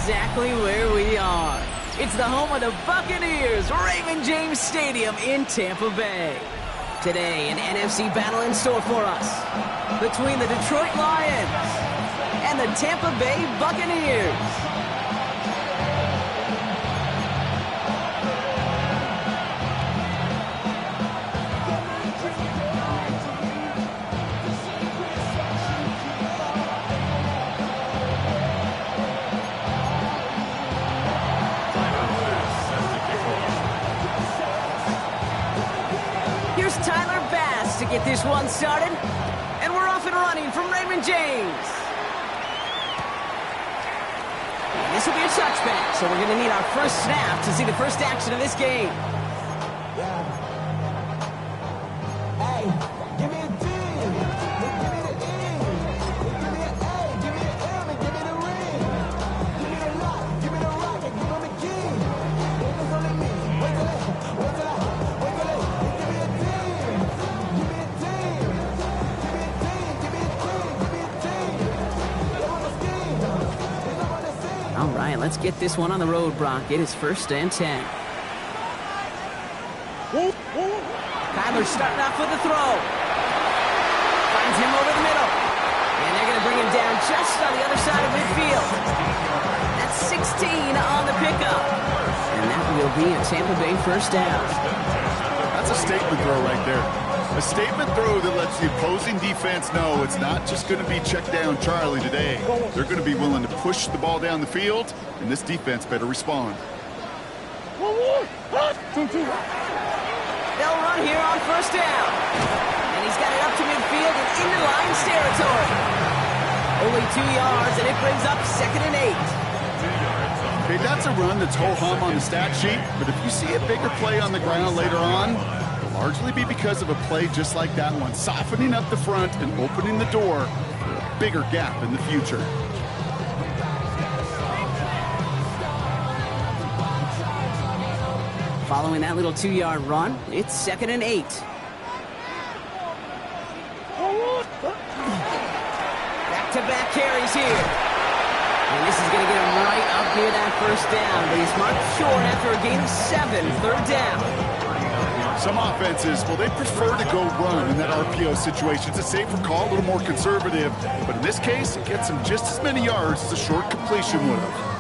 exactly where we are. It's the home of the Buccaneers, Raymond James Stadium in Tampa Bay. Today, an NFC battle in store for us between the Detroit Lions and the Tampa Bay Buccaneers. Tyler Bass to get this one started, and we're off and running from Raymond James. And this will be a touchback, so we're going to need our first snap to see the first action of this game. Hey, give me a D. Give me the E. Give me an A. Give me an M. And give me the ring. Give me the lock. Give me the rock. And give me the key. It's only me. Wait till it. Wait till it. Wait till it. Give me a D. Give me a D. Give me a D. Give me a D. Give me a D. They want the scheme. They don't want to see. All right, let's get this one on the road, Brock. It is 1st and 10. Kyler's starting off with a throw. Finds him over the middle. And they're going to bring him down just on the other side of midfield. That's 16 on the pickup. And that will be a Tampa Bay first down. That's a statement throw right there. A statement throw that lets the opposing defense know it's not just going to be check down Charlie today. They're going to be willing to push the ball down the field, and this defense better respond. They'll run here on 1st down. And he's got it up to midfield and into Lions territory. Only 2 yards, and it brings up 2nd and 8. Okay, that's a run that's ho-hum on the stat sheet, but if you see a bigger play on the ground later on, it'll largely be because of a play just like that one, softening up the front and opening the door for a bigger gap in the future. Following that little 2-yard run, it's 2nd and 8. Back-to-back carries here. And this is going to get him right up near that 1st down. But he's marked short after a gain of 7, 3rd down. Some offenses, well, they prefer to go run in that RPO situation. It's a safer call, a little more conservative. But in this case, it gets him just as many yards as a short completion would have.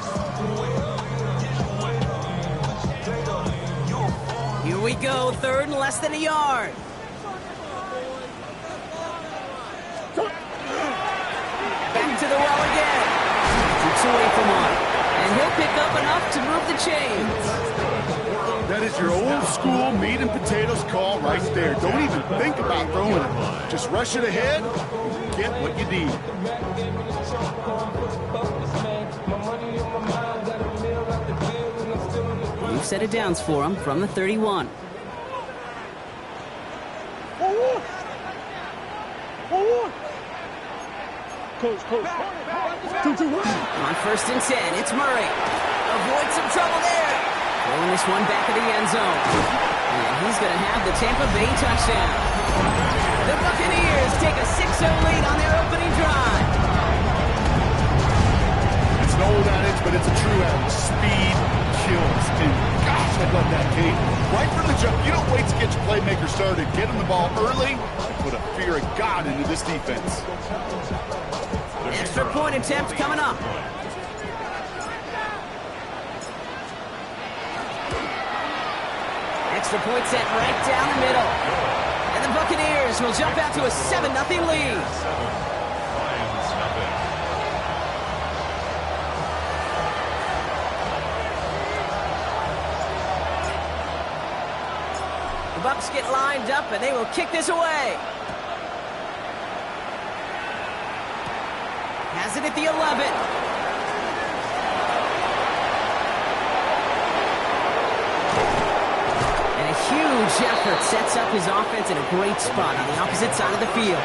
Here we go, 3rd and less than a yard. Back to the well again. Keeps away from one. And he'll pick up enough to move the chains. That is your old school meat and potatoes call right there. Don't even think about throwing it. Just rush it ahead and get what you need. New set of downs for him from the 31. Coach. On 1st and 10, it's Murray. Avoid some trouble there. Throwing this one back of the end zone. And he's going to have the Tampa Bay touchdown. The Buccaneers take a 6-0 lead on their opening drive. It's an old adage, but it's a true adage. Speed kills. And gosh, I love that, Kate. Right from the jump, you don't wait to get your playmaker started. Get him the ball early and put a fear of God into this defense. Extra point attempt coming up. Extra point set right down the middle. And the Buccaneers will jump out to a 7-0 lead. The Bucs get lined up and they will kick this away. Has it at the 11. And a huge effort sets up his offense in a great spot on the opposite side of the field.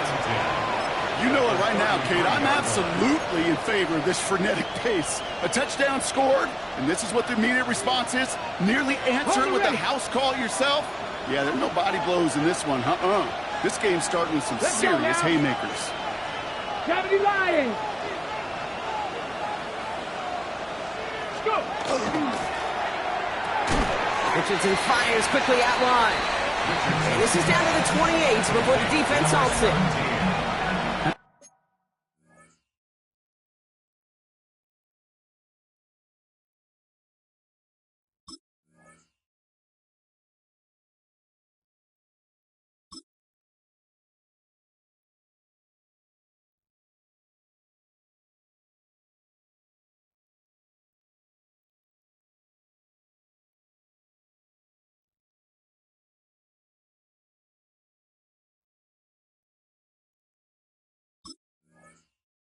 You know it right now, Kate. I'm absolutely in favor of this frenetic pace. A touchdown scored, and this is what the immediate response is. Nearly answer it with a house call yourself. Yeah, there's no body blows in this one. This game's starting with some serious haymakers. Gravity Lions. Richardson fires quickly out wide. And this is down to the 28 before the defense halts it.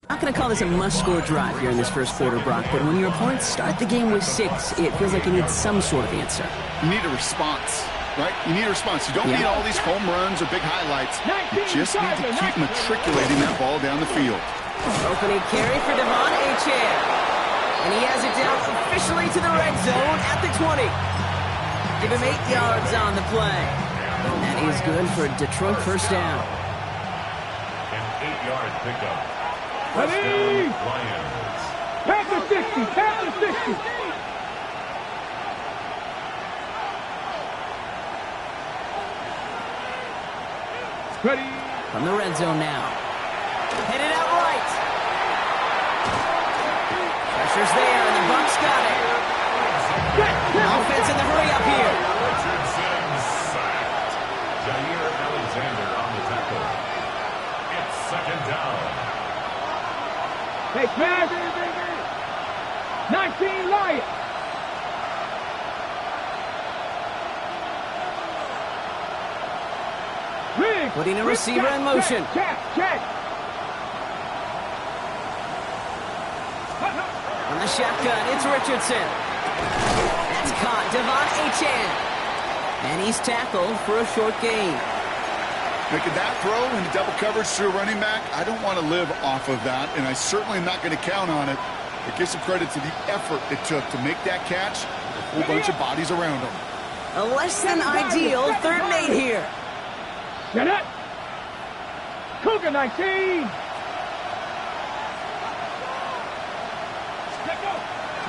I'm not going to call this a must-score drive here in this first quarter, Brock, but when your opponents start the game with 6, it feels like you need some sort of answer. You need a response, right? You need a response. You don't need all these home runs or big highlights. You just need to keep matriculating that ball down the field. Opening carry for Devon Achane. And he has it down officially to the red zone at the 20. Give him 8 yards on the play. And that is good for a Detroit first down. An 8-yard pickup. Ready? Panther 60, Panther 60. Ready? From the red zone now. Headed out right. Pressure's there, and the Bucs got it. Offense in the hurry up here. Richardson sacked. Jair Alexander on the tackle. It's second down. Hey, pass. 19 Lions. Riggs. Putting a receiver in motion. Check. On the shotgun, it's Richardson. That's caught. Devon Achane. And he's tackled for a short gain. Making that throw into double coverage to a running back, I don't want to live off of that, and I certainly am not going to count on it. But give some credit to the effort it took to make that catch with a whole bunch of bodies around him. A less than ideal 3rd and 8 here. Get it. Cougar 19.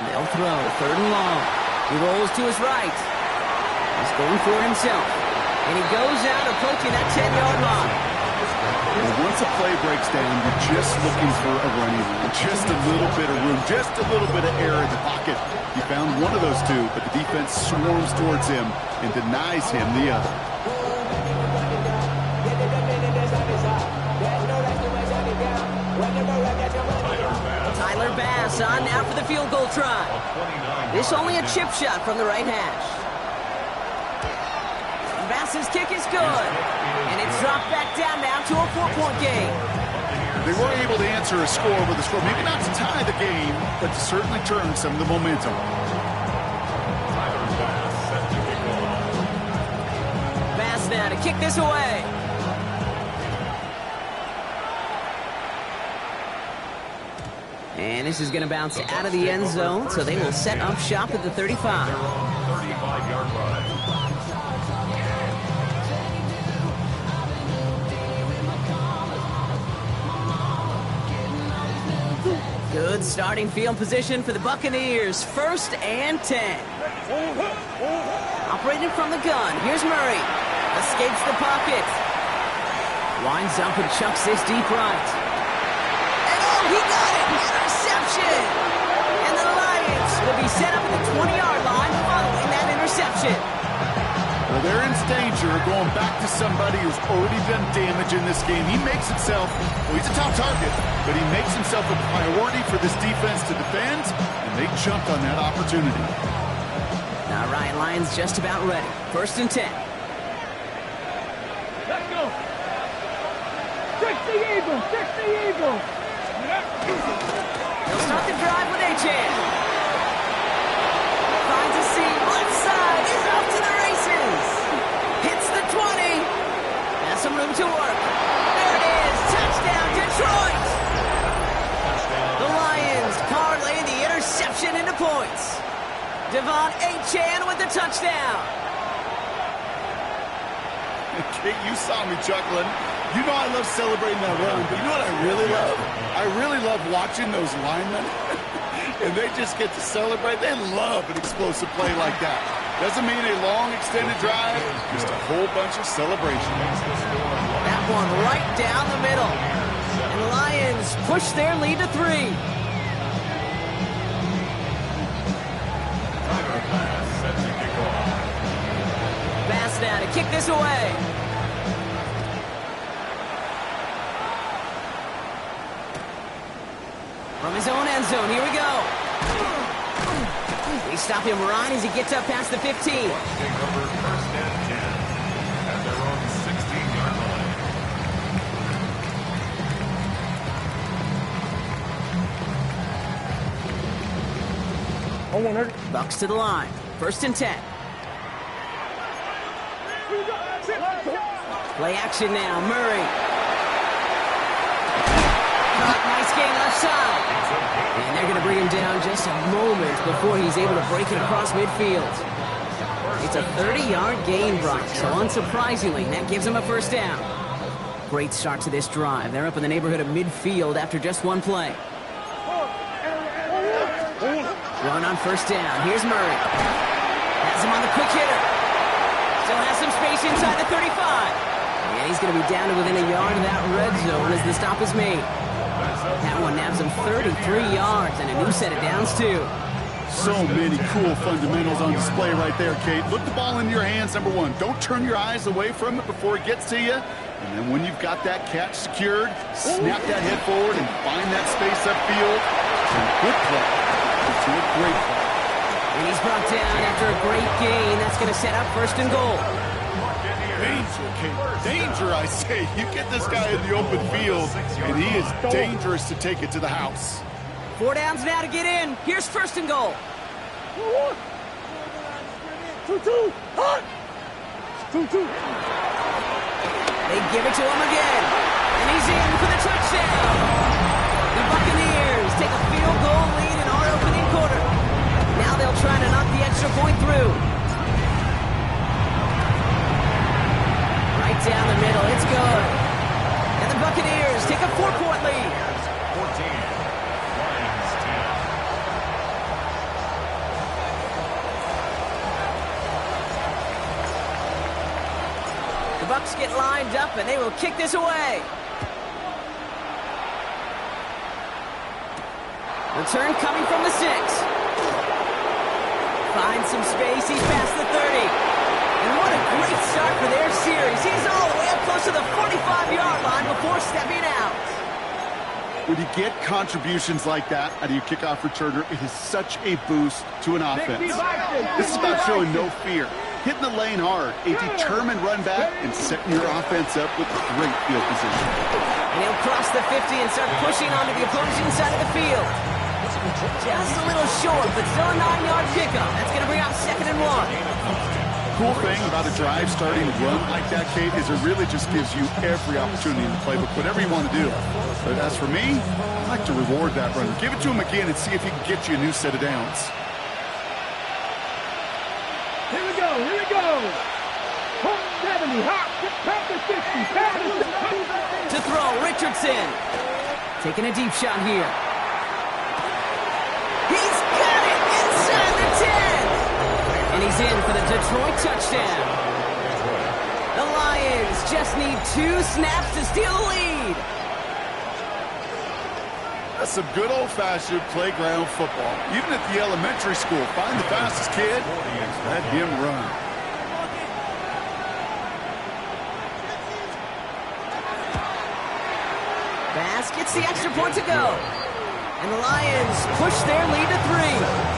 They'll throw 3rd and long. He rolls to his right. He's going for it himself. And he goes out approaching that 10-yard line. Well, once a play breaks down, you're just looking for a running room. Just a little bit of room, just a little bit of air in the pocket. He found one of those two, but the defense swarms towards him and denies him the other. Tyler Bass on now for the field goal try. This only a chip shot from the right hash. Bass's kick is good. And it's dropped back down now to a 4-point game. They were able to answer a score with a score, maybe not to tie the game, but to certainly turn some of the momentum. Bass now to kick this away. And this is going to bounce out of the end zone, so they will set up shop at the 35. 35-yard line. Good starting field position for the Buccaneers. 1st and 10. Operating from the gun. Here's Murray. Escapes the pocket. Winds up and chucks this deep right. And oh, he got it! Interception! And the Lions will be set up at the 20-yard line following that interception. Well, they're in danger of going back to somebody who's already done damage in this game. He makes himself, well, he's a top target, but he makes himself a priority for this defense to defend, and they jumped on that opportunity. All right, Lions just about ready. 1st and 10. Let's go. 60 Eagles, 60 Eagles. They'll start the drive with Achane. Finds a seam, left side, is off to the races. Hits the 20. Has some room to work. There it is, touchdown Detroit. The Lions parlay the interception into points. Devon Achane with the touchdown. Kate, you saw me chuckling. You know I love celebrating that run, but you know what I really love? I really love watching those linemen and they just get to celebrate. They love an explosive play like that. Doesn't mean a long extended drive, just a whole bunch of celebration. That one right down the middle. And the Lions push their lead to 3. Bass now to kick this away. From his own end zone, here we go. They stop him right as he gets up past the 15. Take over first and 10 at their own 16-yard line. On 100. Bucks to the line. First and 10. Play action now. Murray. Caught, nice gain left side. And they're going to bring him down just a moment before he's able to break it across midfield. It's a 30-yard gain, Brock, so unsurprisingly, that gives him a first down. Great start to this drive. They're up in the neighborhood of midfield after just one play. Run on first down. Here's Murray. Has him on the quick hitter. Still has some space inside the 35. And he's going to be down to within a yard of that red zone as the stop is made. That one nabs him 33 yards and a new set of downs, too. So many cool fundamentals on display right there, Kate. Look the ball into your hands, number one. Don't turn your eyes away from it before it gets to you. And then when you've got that catch secured, snap that head forward and find that space upfield. It's a good play. It's a great play. And he's brought down after a great gain. That's going to set up first and goal. Danger, Kate. Danger, I say. You get this guy in the open field, and he is dangerous to take it to the house. 4 downs now to get in. Here's first and goal. 2-2. Hot. 2-2. They give it to him again. And he's in for the touchdown. The Buccaneers take a field goal lead in our opening quarter. Now they'll try to knock the extra point through. Right down the middle. It's good. And the Buccaneers take a 4-point lead. 14. Lions 10. The Bucs get lined up, and they will kick this away. Return coming from the 6. Finds some space. He's past the 30. And what a great start for their series. He's all the way up close to the 45-yard line before stepping out. When you get contributions like that out of your kickoff returner, it is such a boost to an offense. This is about showing no fear, hitting the lane hard, a determined run back, and setting your offense up with great field position. And he'll cross the 50 and start pushing onto the opposing side of the field. Just a little short, but still a 9-yard pickup. That's going to bring out 2nd and 1. Cool thing about a drive starting to run like that, Kate, is it really just gives you every opportunity in the playbook, whatever you want to do. But as for me, I like to reward that run. Give it to him again and see if he can get you a new set of downs. Here we go. Here we go. Home 70. Hot. Past the 60. Past the 60. To throw, Richardson. Taking a deep shot here. He's got it inside the 10. And he's in for the Detroit touchdown. The Lions just need 2 snaps to steal the lead. That's some good old-fashioned playground football. Even at the elementary school, find the fastest kid, let him run. Bass gets the extra point to go. And the Lions push their lead to 3.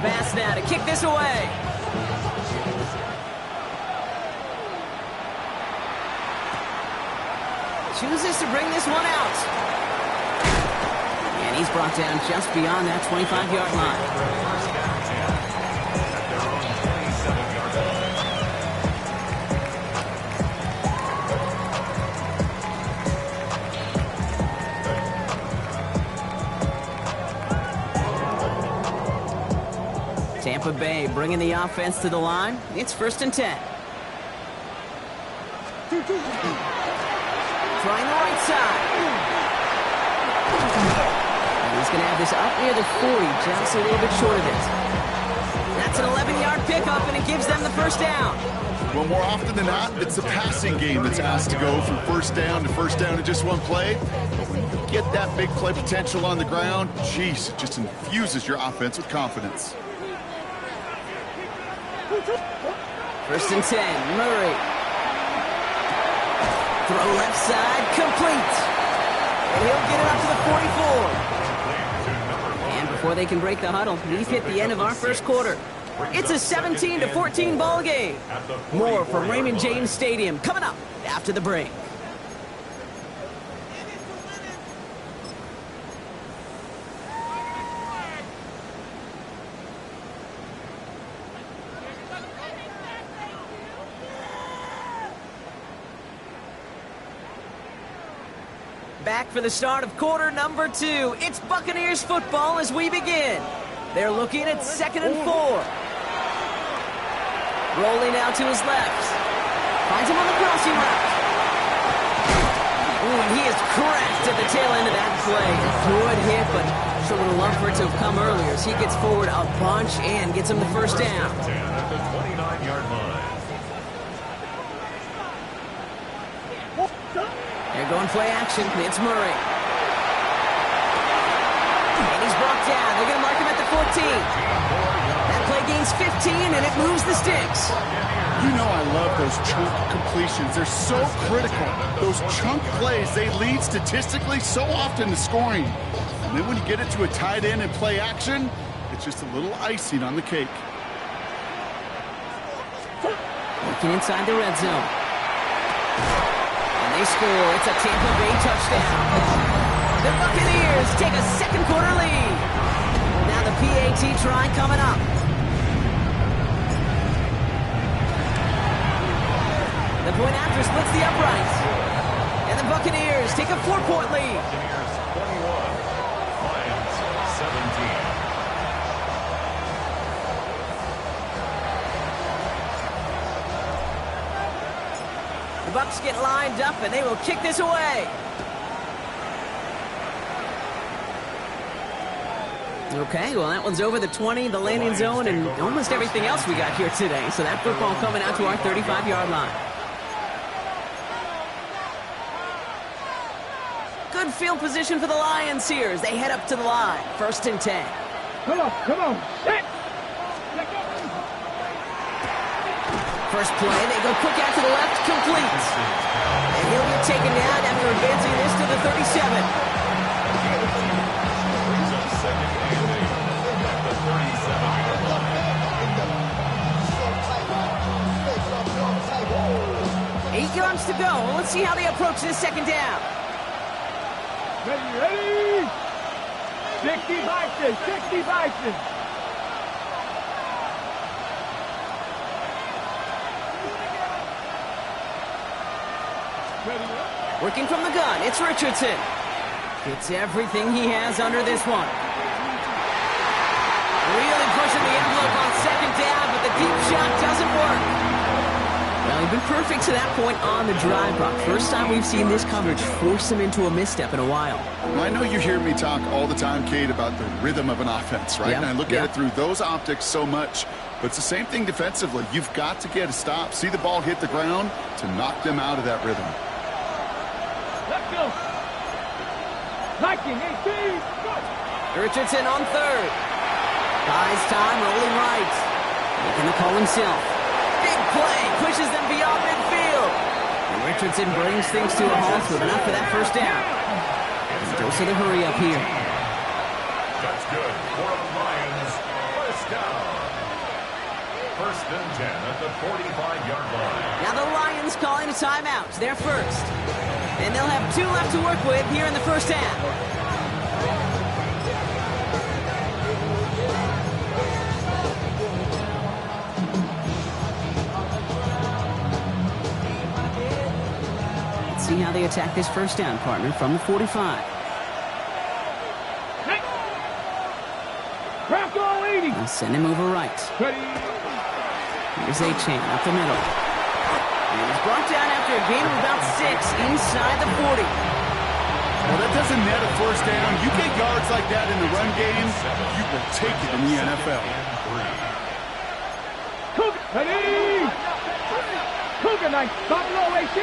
Bass now to kick this away. Chooses to bring this one out. And he's brought down just beyond that 25-yard line. Tampa Bay bringing the offense to the line. It's 1st and 10. Trying the right side. And he's going to have this up near the 40, just a little bit short of it. That's an 11-yard pickup, and it gives them the first down. Well, more often than not, it's the passing game that's asked to go from first down in just one play. But when you get that big play potential on the ground, geez, it just infuses your offense with confidence. 1st and 10, Murray. Throw left side, complete. And he'll get it up to the 44. And before they can break the huddle, we've hit the end of our first quarter. It's a 17-14 ball game. More from Raymond James Stadium coming up after the break. Back for the start of quarter number 2. It's Buccaneers football as we begin. They're looking at 2nd and 4. Rolling out to his left. Finds him on the crossing route. Ooh, and he is cracked at the tail end of that play. A good hit, but sure would have loved for it to have come earlier as he gets forward a bunch and gets him the first down. At the 29-yard line. They're going play action. It's Murray. And he's brought down. They're going to mark him at the 14. That play gains 15, and it moves the sticks. You know I love those chunk completions. They're so critical. Those chunk plays, they lead statistically so often to scoring. And then when you get it to a tight end and play action, it's just a little icing on the cake. Working inside the red zone. And they score. It's a Tampa Bay touchdown. The Buccaneers take a second quarter lead. Now the PAT try coming up. The point after splits the uprights. And the Buccaneers take a 4-point lead. Buccaneers 21, Lions 17. The Bucs get lined up, and they will kick this away. Okay, well, that one's over the 20, the landing zone, and almost everything else we got here today. So that football coming out to our 35-yard line. Good field position for the Lions here as they head up to the line. 1st and 10. Come on. Set. First play, they go quick out to the left, complete. And he'll be taken down after advancing this to the 37. Brings up 2nd and 8 at the 37-yard line. 8 yards to go. Let's see how they approach this second down. Ready? 60 Bison. Working from the gun, it's Richardson. Gets everything he has under this one. Really pushing the envelope on second down, but the deep shot doesn't work. Well, he's been perfect to that point on the drive, Brock. First time we've seen this coverage force him into a misstep in a while. Well, I know you hear me talk all the time, Kate, about the rhythm of an offense, right? Yeah, And I look at it through those optics so much. But it's the same thing defensively. You've got to get a stop, see the ball hit the ground to knock them out of that rhythm. Let's go. Viking 18. Richardson on third. Buys time, rolling right. Making the call himself. Big play, pushes them beyond midfield. And Richardson brings things to a halt with enough for that first down. Dose of the hurry up here. That's good for the Lions. First down. 1st and 10 at the 45-yard line. Now the Lions calling a timeout. They're first. And they'll have 2 left to work with here in the first half. Let's see how they attack this first down, partner, from the 45. Crack all 80. They'll send him over right. Ready. Here's A-Chain up the middle. And he's brought down after a gain of about 6 inside the 40. Well, that doesn't net a first down. You get yards like that in the run game, you will take it in the NFL. Cougar. Ready. Cougar Knights. Buffalo AC.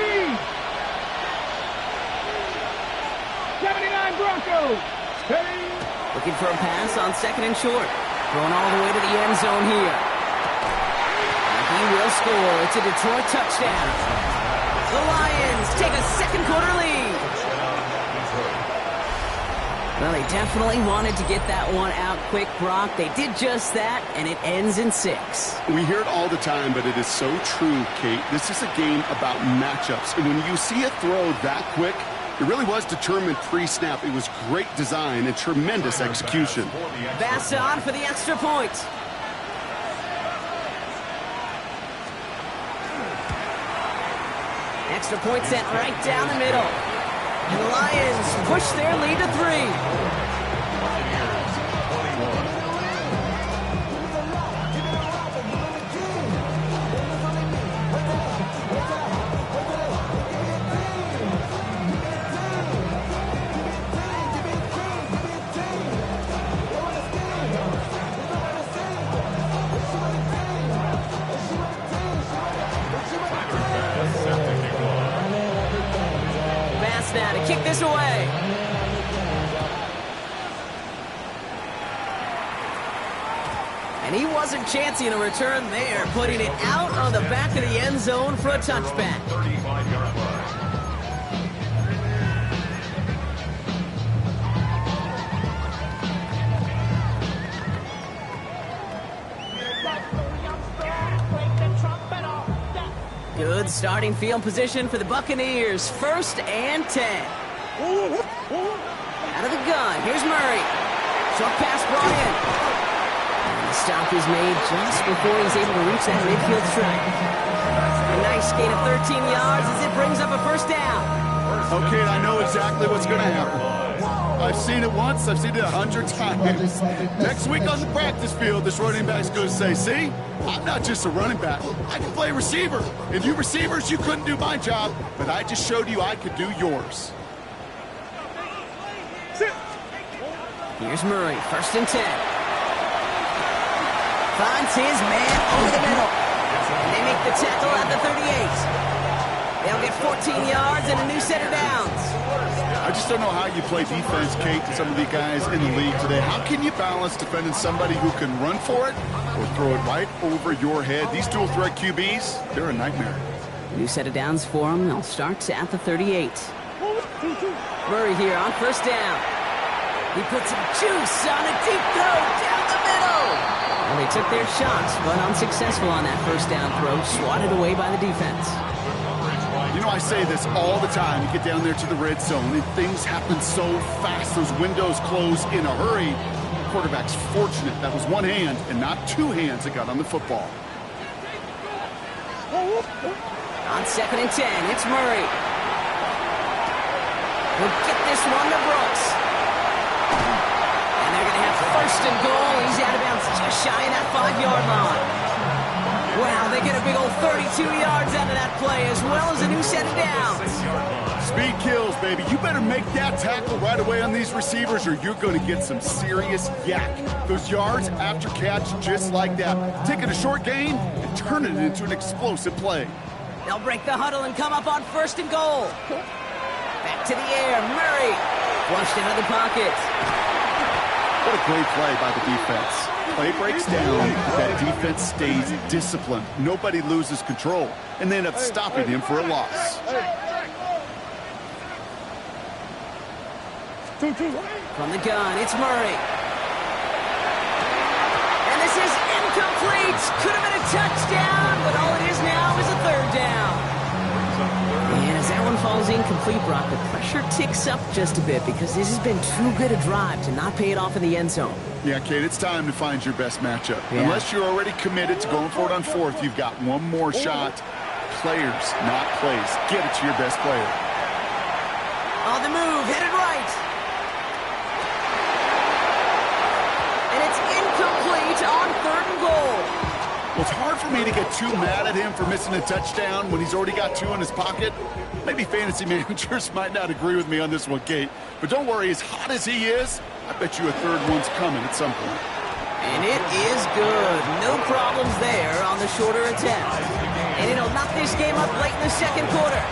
79 Broncos. Ready. Looking for a pass on 2nd and short. Going all the way to the end zone here. And he will score. It's a Detroit touchdown. The Lions take a second quarter lead. Well, they definitely wanted to get that one out quick, Brock. They did just that, and it ends in 6. We hear it all the time, but it is so true, Kate. This is a game about matchups. And when you see a throw that quick, it really was determined pre-snap. It was great design and tremendous execution. Bass on for the extra point. Extra point sent right down the middle. And the Lions push their lead to 3. Now to kick this away. And he wasn't chancing a return there, putting it out on the back of the end zone for a touchback. 35-yard line. Good starting field position for the Buccaneers. 1st and 10. Out of the gun. Here's Murray. Short pass brought in. And the stop is made just before he's able to reach that midfield strike. A nice gain of 13 yards as it brings up a 1st down. Okay, I know exactly what's going to happen. I've seen it once, I've seen it 100 times. Next week on the practice field, this running back's going to say, see, I'm not just a running back. I can play receiver. And you receivers, you couldn't do my job, but I just showed you I could do yours. Here's Murray, 1st and 10. Finds his man over the middle. They make the tackle at the 38. They'll get 14 yards and a new set of downs. I just don't know how you play defense, Kate, to some of the guys in the league today. How can you balance defending somebody who can run for it or throw it right over your head? These dual threat QBs, they're a nightmare. New set of downs for them. They'll start at the 38. Murray here on 1st down. He puts some juice on a deep throw down the middle. Well, they took their shots, but unsuccessful on that 1st down throw. Swatted away by the defense. You know, I say this all the time. You get down there to the red zone, and things happen so fast. Those windows close in a hurry. The quarterback's fortunate. That was one hand and not 2 hands that got on the football. On 2nd and 10, it's Murray. He'll get this one to Brooks. And they're going to have 1st and goal. He's out of bounds just shy of that 5-yard line. Wow, they get a big old 32 yards out of that play, as well as a new set of downs. Speed kills, baby. You better make that tackle right away on these receivers, or you're going to get some serious yak. Those yards after catch, just like that. Taking a short gain and turning it into an explosive play. They'll break the huddle and come up on 1st and goal. Back to the air, Murray. Flushed into the pocket. What a great play by the defense. Play breaks down, that defense stays disciplined. Nobody loses control, and they end up stopping him for a loss. From the gun, it's Murray. And this is incomplete. Could have been a touchdown, but all it is now is a 3rd down. And as that one falls incomplete, Brock, the pressure ticks up just a bit because this has been too good a drive to not pay it off in the end zone. Yeah, Kate, it's time to find your best matchup. Yeah. Unless you're already committed to going for it on 4th, you've got one more shot. Players, not plays. Get it to your best player. On the move, headed right. And it's incomplete on Well, it's hard for me to get too mad at him for missing a touchdown when he's already got 2 in his pocket. Maybe fantasy managers might not agree with me on this one, Kate. But don't worry, as hot as he is, I bet you a third one's coming at some point. And it is good. No problems there on the shorter attempt. And it'll knock this game up late in the second quarter.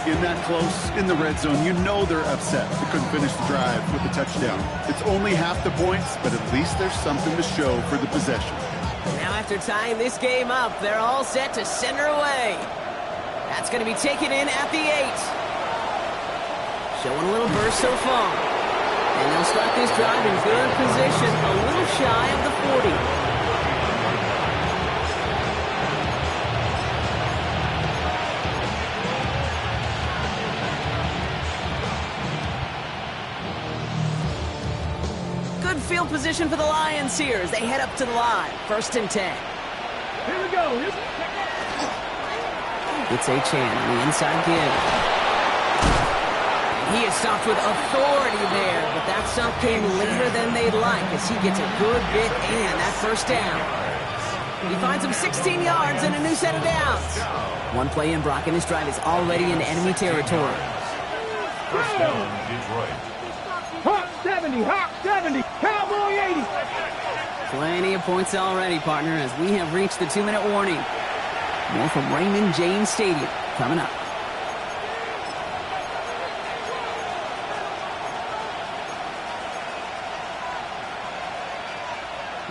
In that close, in the red zone, you know they're upset they couldn't finish the drive with the touchdown. It's only half the points, but at least there's something to show for the possession. Now after tying this game up, they're all set to send her away. That's going to be taken in at the 8. Showing a little burst so far. And they'll start this drive in good position, a little shy of the 40. Good field position for the Lions here as they head up to the line. 1st and 10. Here we go. It's Achane on the inside give. He is stopped with authority there, but that stop came later than they'd like as he gets a good bit and that 1st down. He finds him 16 yards and a new set of downs. One play in, Brock, and this drive is already in enemy territory. 1st down, Detroit. Hawk 70, Hawk 70, Cowboy 80. Plenty of points already, partner, as we have reached the 2-minute warning. More from Raymond James Stadium coming up.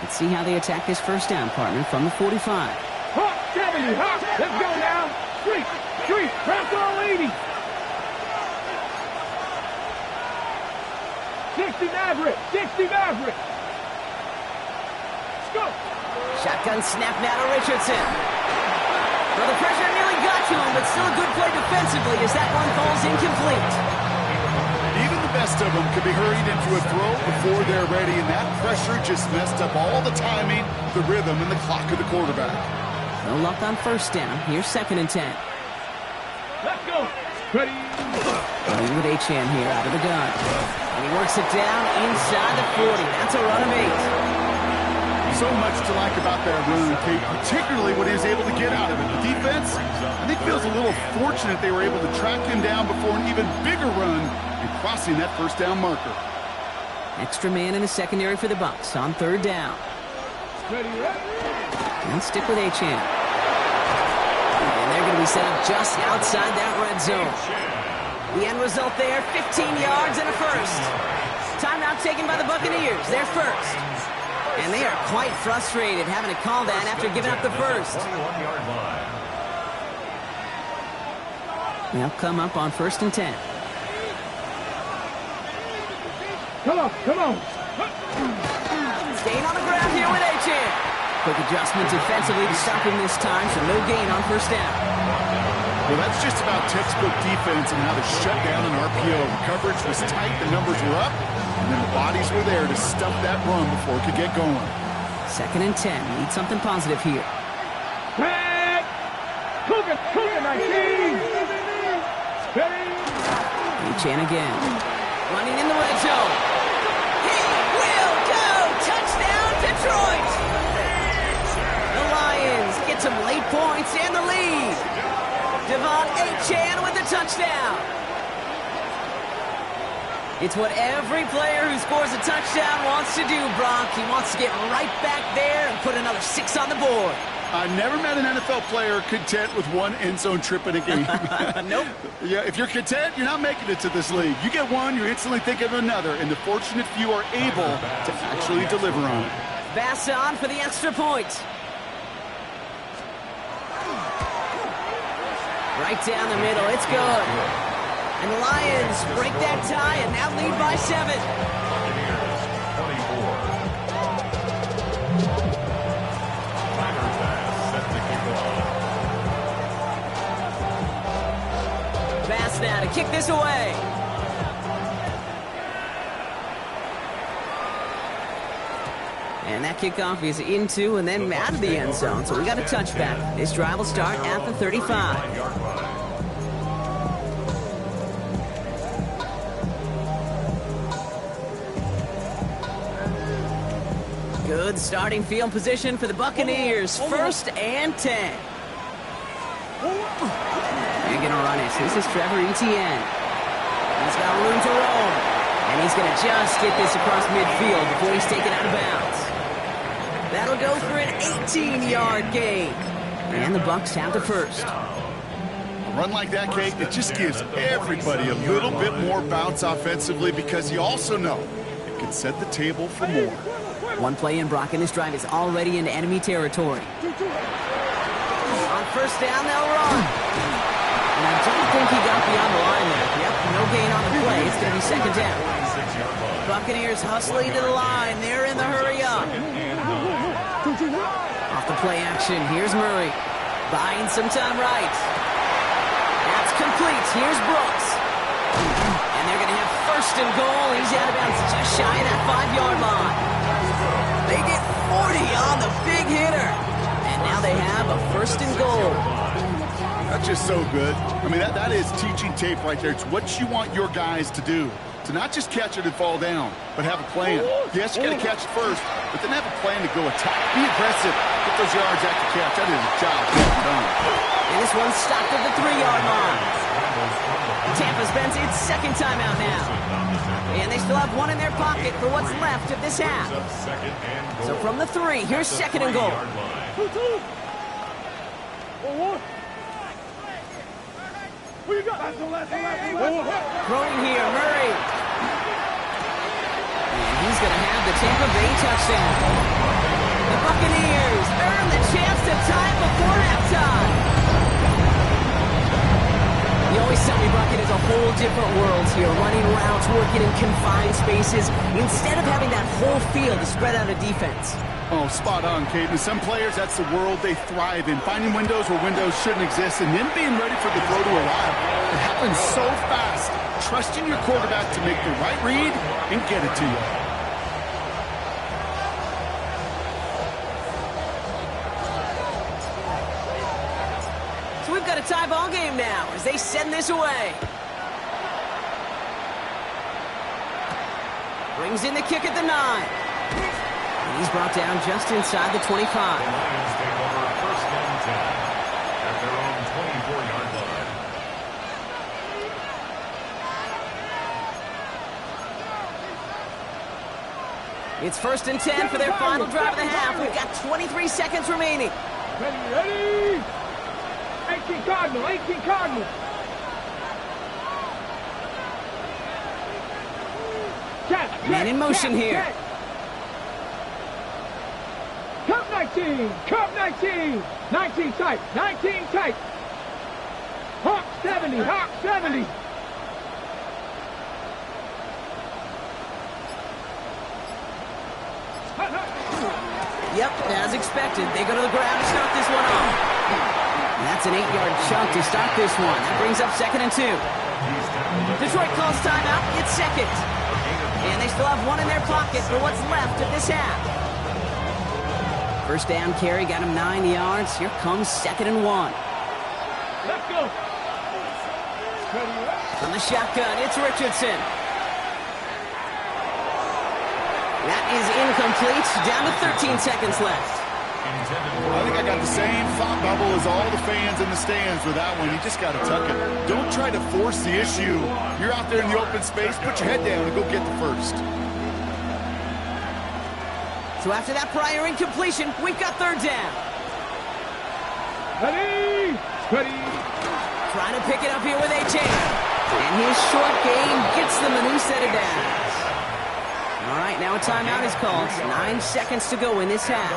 Let's see how they attack this 1st down, partner, from the 45. Hawk 70, Hawk. Let's go now. Street, Bronco 80. 60 Maverick, Let's go. Shotgun snap now to Richardson. Well, the pressure nearly got to him, but still a good play defensively as that one falls incomplete. Even the best of them could be hurried into a throw before they're ready, and that pressure just messed up all the timing, the rhythm, and the clock of the quarterback. No luck on 1st down. Here's 2nd and 10. Let's go. Ready. Running with Achane here out of the gun. And he works it down inside the 40. That's a run of 8. So much to like about that run, Kate, particularly what he was able to get out of it. The defense, I think, feels a little fortunate they were able to track him down before an even bigger run and crossing that 1st down marker. Extra man in the secondary for the Bucs on 3rd down. Ready. And stick with Achane. And they're going to be set up just outside that red zone. The end result there, 15 yards and a 1st. Timeout taken by the Buccaneers. They're 1st. And they are quite frustrated having to call that after giving up the 1st. 21-yard line. They'll come up on 1st and 10. Come on. Staying on the ground here with Achane. Quick adjustment defensively to stop him this time, so no gain on 1st down. Well, that's just about textbook defense and how to shut down an RPO. The coverage was tight, the numbers were up, and then the bodies were there to stuff that run before it could get going. 2nd and 10. Need something positive here. Back. Cougar 19. Ready. Achane again. Running in the red zone. He will go! Touchdown, Detroit! The Lions get some late points and the lead. Devon Achane with the touchdown. It's what every player who scores a touchdown wants to do, Brock. He wants to get right back there and put another 6 on the board. I never met an NFL player content with one end zone trip in a game. Nope. Yeah, if you're content, you're not making it to this league. You get one, you instantly think of another, and the fortunate few are able to actually deliver on it. Bass on for the extra point. Right down the middle. It's good. And the Lions break that tie and now lead by 7. Buccaneers, 24. Tiger pass set to kick off. Bass now to kick this away. And that kickoff is into and then out of the end zone. So we got a touchback. This drive will start at the 35. 5-yard line. Good starting field position for the Buccaneers. 1st and 10. They're going to run it. This is Trevor Etienne. He's got room to roam. And he's going to just get this across midfield before he's taken out of bounds. That'll go for an 18-yard gain. And the Bucs have the first. A run like that, Kate, it just gives everybody a little bit more bounce offensively because you also know it can set the table for more. One play in, Brock, and this drive is already into enemy territory. On 1st down, they'll run. And I don't think he got beyond the line there. Yep, no gain on the play. It's going to be 2nd down. Buccaneers hustling to the line. They're in the hurry up. Off the play action, here's Murray. Buying some time right. That's complete. Here's Brooks. And they're going to have 1st and goal. He's out of bounds just shy of that 5-yard line. They get 40 on the big hitter. And now they have a 1st and goal. That's just so good. I mean, that is teaching tape right there. It's what you want your guys to do. To not just catch it and fall down, but have a plan. Yes, you got to catch it first, but then have a plan to go attack. Be aggressive. Get those yards after catch. That is a job well done. And this one's stopped at the 3-yard line. Tampa spends its 2nd timeout now. And they still have one in their pocket for what's left of this half. So from the 3, here's 2nd and goal. Throwing here, Murray. And he's going to have the Tampa Bay touchdown. The Buccaneers earn the chance to tie it before halftime. You always tell me, Bucket, is a whole different world here. Running routes, working in confined spaces, instead of having that whole field to spread out a defense. Oh, spot on, Kate. And some players, that's the world they thrive in. Finding windows where windows shouldn't exist and then being ready for the throw to arrive. It happens so fast. Trusting your quarterback to make the right read and get it to you. So we've got a tie ball game now as they send this away. Brings in the kick at the 9. And he's brought down just inside the 25. The Lions take over 1st and 10 at their own 24-yard line. It's 1st and 10 for their final drive of the half. We've got 23 seconds remaining. Ready? 18 Cardinal, 18 Cardinal. Man in motion here. Cup 19, Cup 19. 19 tight, 19 tight. Hawk 70, Hawk 70. Yep, as expected, they go to the ground to start this one off. And that's an 8-yard chunk to start this one. That brings up 2nd and 2. Detroit calls timeout. It's 2nd. And they still have one in their pocket for what's left of this half. 1st down carry got him 9 yards. Here comes 2nd and 1. Let's go. From the shotgun, it's Richardson. That is incomplete. Down to 13 seconds left. I think I got the same thought bubble as all the fans in the stands with that one. You just got to tuck it. Don't try to force the issue. You're out there in the open space. Put your head down and go get the first. So after that prior incompletion, we've got 3rd down. Ready? Trying to pick it up here with A.J. And his short game gets them a new set of downs. All right, now a timeout is called. 9 seconds to go in this half.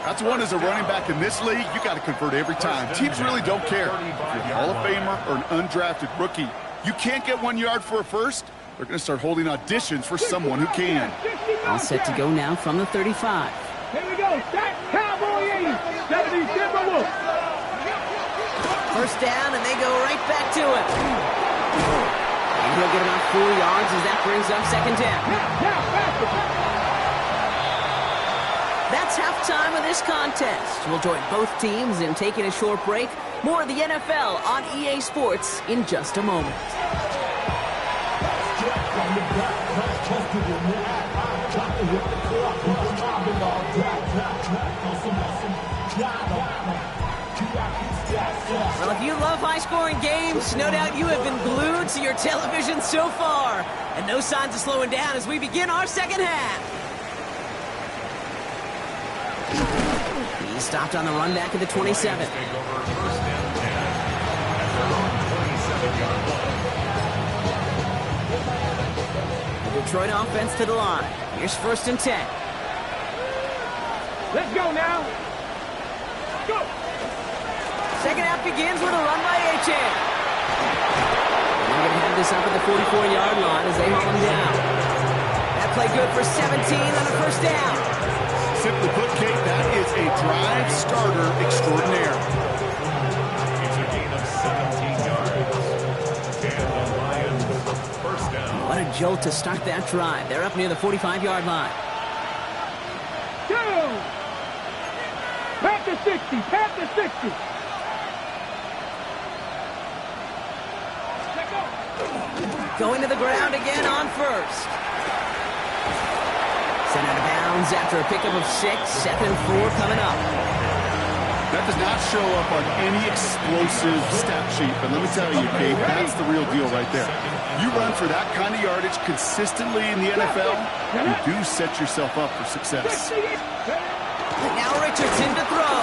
That's one as a running back in this league, you got to convert every time. Teams really don't care. If you're a Hall of Famer or an undrafted rookie, you can't get 1 yard for a first, they're going to start holding auditions for someone who can. All set to go now from the 35. Here we go. Stack Cowboy 80. 70 Timberwolves. 1st down, and they go right back to it. And he'll get about 4 yards as that brings up 2nd down. That's halftime of this contest. We'll join both teams in taking a short break. More of the NFL on EA Sports in just a moment. From the back, Well, if you love high-scoring games, no doubt you have been glued to your television so far. And no signs of slowing down as we begin our second half. He stopped on the run back at the 27. Take over first and 10 at their own 27-yard line. The Detroit offense to the line. Here's first and 10. Let's go now. Go. Second half begins with a run by Achane. They're going to have this up at the 44-yard line as they haul him down. That play good for 17 on a first down. Simply put, Kate, that is a drive starter extraordinaire. It's a gain of 17 yards. And the Lions first down. What a jolt to start that drive. They're up near the 45-yard line. Go. Pat the 60. Pat the 60. Going to the ground again on first. Sent out of bounds after a pickup of 6. 2nd and 4 coming up. That does not show up on any explosive stat sheet, but let me tell you, Kate, that's the real deal right there. You run for that kind of yardage consistently in the NFL, you do set yourself up for success. Now Richardson to throw.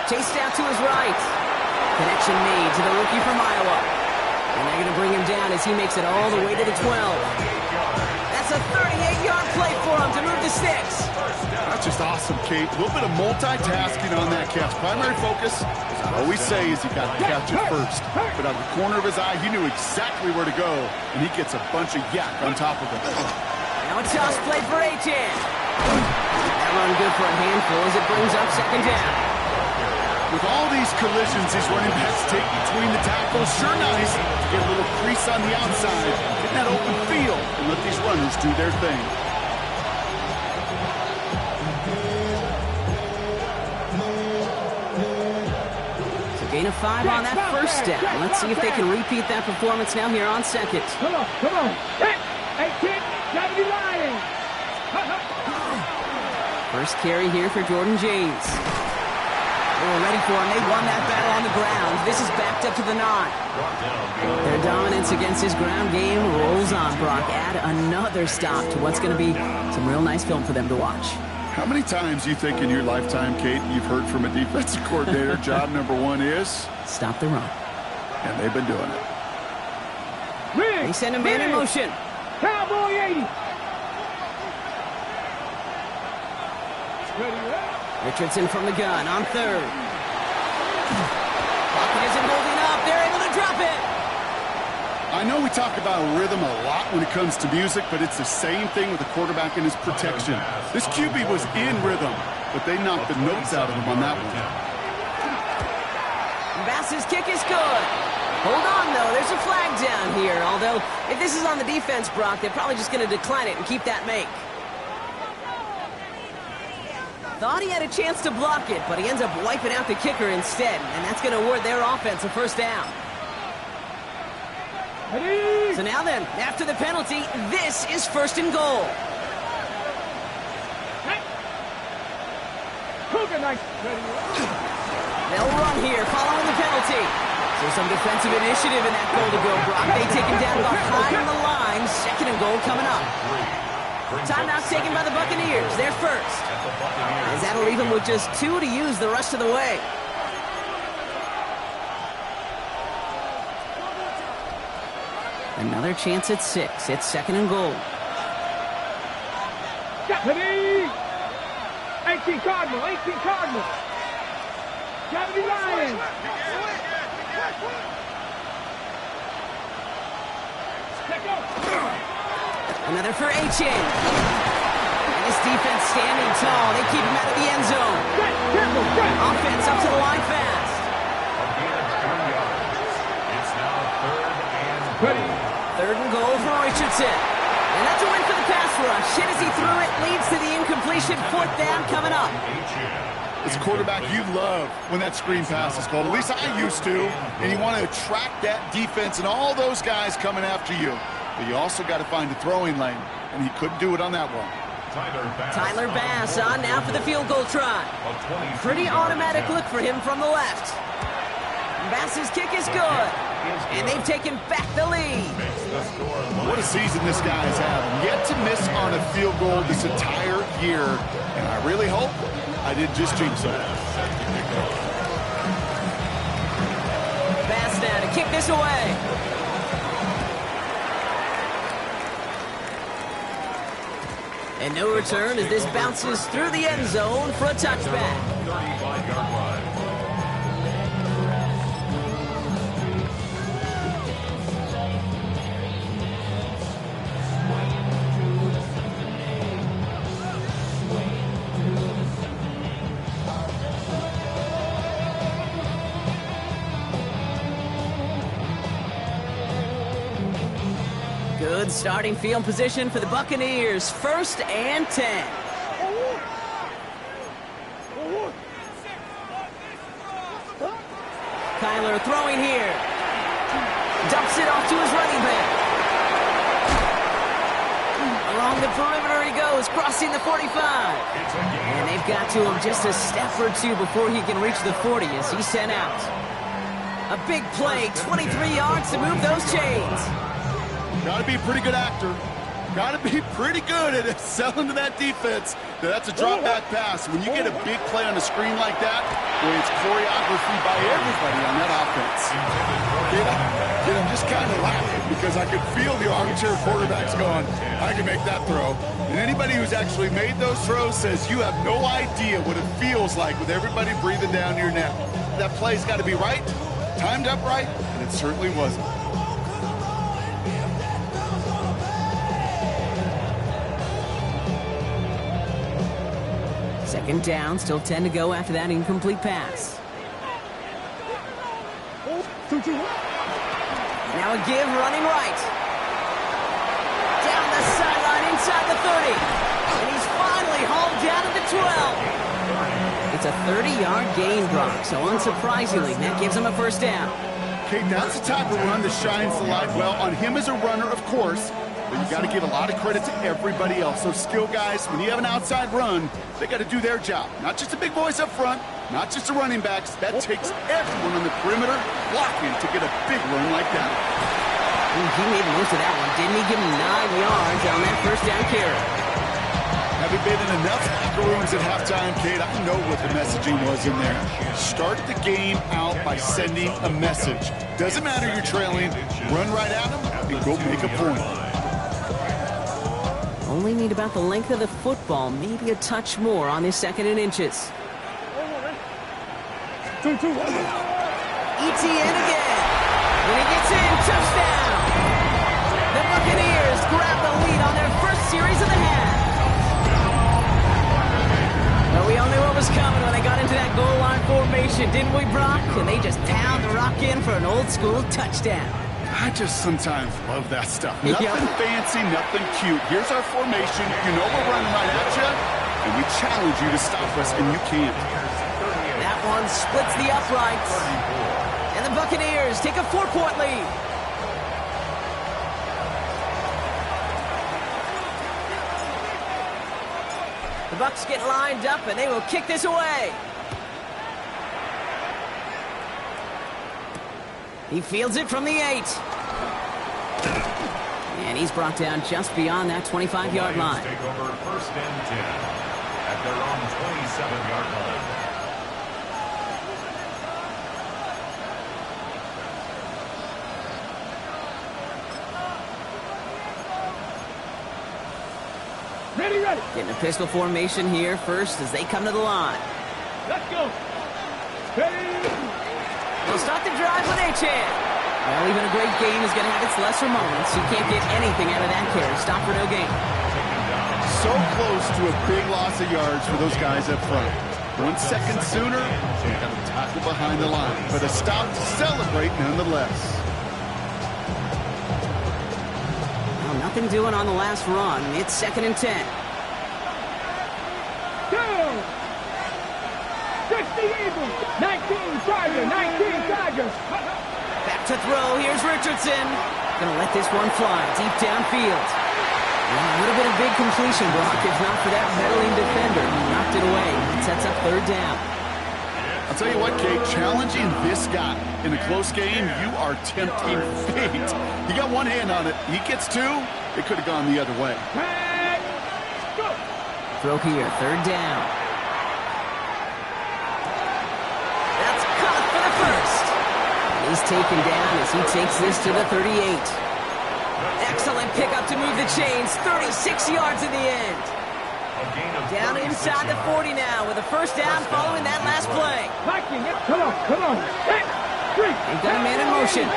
Chased out to his right. Connection made to the rookie from Iowa. And they're going to bring him down as he makes it all the way to the 12. That's a 38-yard play for him to move the sticks. That's just awesome, Kate. A little bit of multitasking on that catch. Primary focus, as I always say, is you got to catch it first. But out of the corner of his eye, he knew exactly where to go, and he gets a bunch of yak on top of it. Now a toss play for Achane. That run good for a handful as it brings up second down. With all these collisions, these running backs take between the tackles. Sure nice to get a little crease on the outside, get that open field, and let these runners do their thing. So gain of 5 on that first down. Let's see if they can repeat that performance now here on second. Come on, come on. 18, 70 Lions. First carry here for Jordan James. They were ready for him. They won that battle on the ground. This is backed up to the 9. Their dominance against his ground game rolls on, Brock. Add another stop to what's going to be some real nice film for them to watch. How many times you think in your lifetime, Kate, you've heard from a defensive coordinator, job number 1 is? Stop the run. And they've been doing it. They send a man in motion. Cowboy 80. Richardson from the gun on 3rd. Pocket isn't holding up. They're able to drop it. I know we talk about rhythm a lot when it comes to music, but it's the same thing with the quarterback and his protection. This QB was in rhythm, but they knocked the notes out of him on that one. Bass's kick is good. Hold on, though. There's a flag down here. Although, if this is on the defense, Brock, they're probably just going to decline it and keep that make. Thought he had a chance to block it, but he ends up wiping out the kicker instead, and that's going to award their offense a first down. So now then, after the penalty, this is first and goal. They'll run here following the penalty. So some defensive initiative in that goal to go, Brock. They take him down about high on the line. Second and goal coming up. Timeout taken by the Buccaneers. They're first. As that'll leave them with just 2 to use the rest of the way. Another chance at 6. It's second and goal. 18 Cardinal, 18 Cardinal. 70 Lions. Another for Achane. And this defense standing tall. They keep him out of the end zone. Offense up to the line fast. It's now 3rd and goal. 3rd and goal for Richardson. And that's a win for the pass rush. Hit as he threw it, leads to the incompletion. 4th down coming up. As a quarterback, you love when that screen pass is called. At least I used to. And you want to attract that defense and all those guys coming after you. But you also got to find a throwing lane. And he couldn't do it on that one. Tyler Bass on now for the field goal try. Pretty automatic look for him from the left. Bass's kick is good. And they've taken back the lead. What a season this guy has had. Yet to miss on a field goal this entire year. And I really hope I didn't just jinx him. Bass now to kick this away. And no return as this bounces through the end zone for a touchback. 35-yard line. Good starting field position for the Buccaneers. 1st and 10. Kyler throwing here. Dumps it off to his running back. Along the perimeter he goes, crossing the 45. And they've got to him just a step or two before he can reach the 40 as he's sent out. A big play, 23 yards to move those chains. Got to be a pretty good actor. Got to be pretty good at selling to that defense. That's a drop back pass. When you get a big play on the screen like that, well, it's choreography by everybody on that offense. I'm just kind of laughing because I could feel the armchair quarterbacks going, I can make that throw. And anybody who's actually made those throws says you have no idea what it feels like with everybody breathing down your neck. That play's got to be right, timed up right, and it certainly wasn't. Second down, still 10 to go after that incomplete pass. Now a give running right. Down the sideline inside the 30. And he's finally hauled down at the 12. It's a 30-yard gain drop, so unsurprisingly, that gives him a first down. Okay, that's the type of run that shines the light well on him as a runner, of course. But you got to give a lot of credit to everybody else. Those skill guys, when you have an outside run, they got to do their job. Not just the big boys up front, not just the running backs. That takes everyone on the perimeter blocking to get a big run like that. Ooh, he made most of that one, didn't he? Give him 9 yards on that first down carry. Having been in enough locker rooms at halftime, Kate, I know what the messaging was in there. Start the game out by sending a message. Doesn't matter you're trailing, run right at them and go make a point. Only need about the length of the football, maybe a touch more on this 2nd and inches. ETN again. When he gets in, touchdown. The Buccaneers grab the lead on their first series of the half. Well, we all knew what was coming when they got into that goal line formation, didn't we, Brock? And they just pound the rock in for an old-school touchdown. I just sometimes love that stuff. Nothing fancy, nothing cute. Here's our formation. You know we're running right at you, and we challenge you to stop us, and you can't. That one splits the uprights. And the Buccaneers take a 4-point lead. The Bucs get lined up, and they will kick this away. He fields it from the 8. And he's brought down just beyond that 25-yard line. Take over 1st and 10 at their own 27-yard line. Ready. Getting a pistol formation here first as they come to the line. Let's go. Ready. They'll start the drive with Achane. Well, even a great game is going to have its lesser moments. You can't get anything out of that carry. Stop for no gain. So close to a big loss of yards for those guys up front. 1 second sooner, they got a tackle behind the line. But a stop to celebrate nonetheless. Well, nothing doing on the last run. It's 2nd and 10. Go. 60 Eagles. 19 Tigers. 19 Tigers. Back to throw. Here's Richardson. Gonna let this one fly deep downfield. Well, would have been a big completion, Brock, if not for that meddling defender. He knocked it away. It sets up third down. I'll tell you what, Kate, challenging this guy in a close game, you are tempting fate. You got one hand on it. He gets two. It could have gone the other way. Hey, go. Throw here, third down. That's caught for the first. He's taken down as he takes this to the 38. Excellent pickup to move the chains. 36 yards in the end. Down inside the 40 now with a first down following that last play. Viking, come on. 6, 3. They've got a man in motion.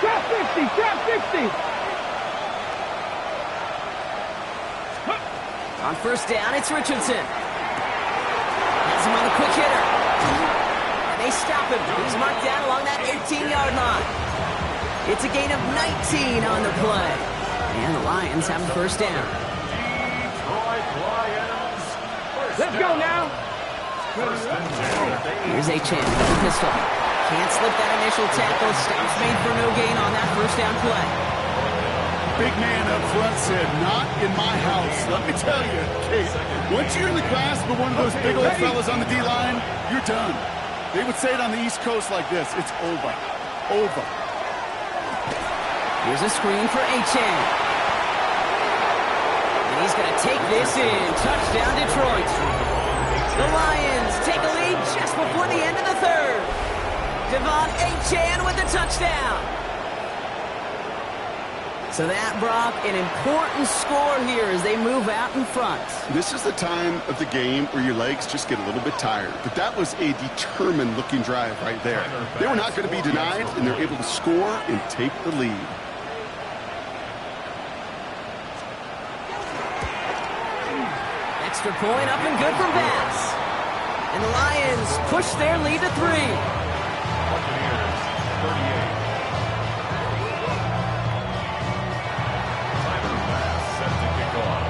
Trap 50, trap 50. On first down, it's Richardson. Has him on the quick hitter. And they stop him. He's marked down along that 18-yard line. It's a gain of 19 on the play. And the Lions have a first down. Let's go now. Here's Achane with the pistol. Can't slip that initial tackle. Stops made for no gain on that first down play. Big man up front said, not in my house. Let me tell you, Kate, once you're in the grasp of one of those big old fellas on the D-line, you're done. They would say it on the East Coast like this. It's over. Over. Here's a screen for Achane. And he's going to take this in. Touchdown, Detroit. The Lions take a lead just before the end of the third. Devon Achane with the touchdown. So that, Brock, an important score here as they move out in front. This is the time of the game where your legs just get a little bit tired. But that was a determined-looking drive right there. They were not going to be denied, and they're able to score and take the lead. Extra point up and good from Bass. And the Lions push their lead to 3. Buccaneers, 38. Tyler Bass set to kick off.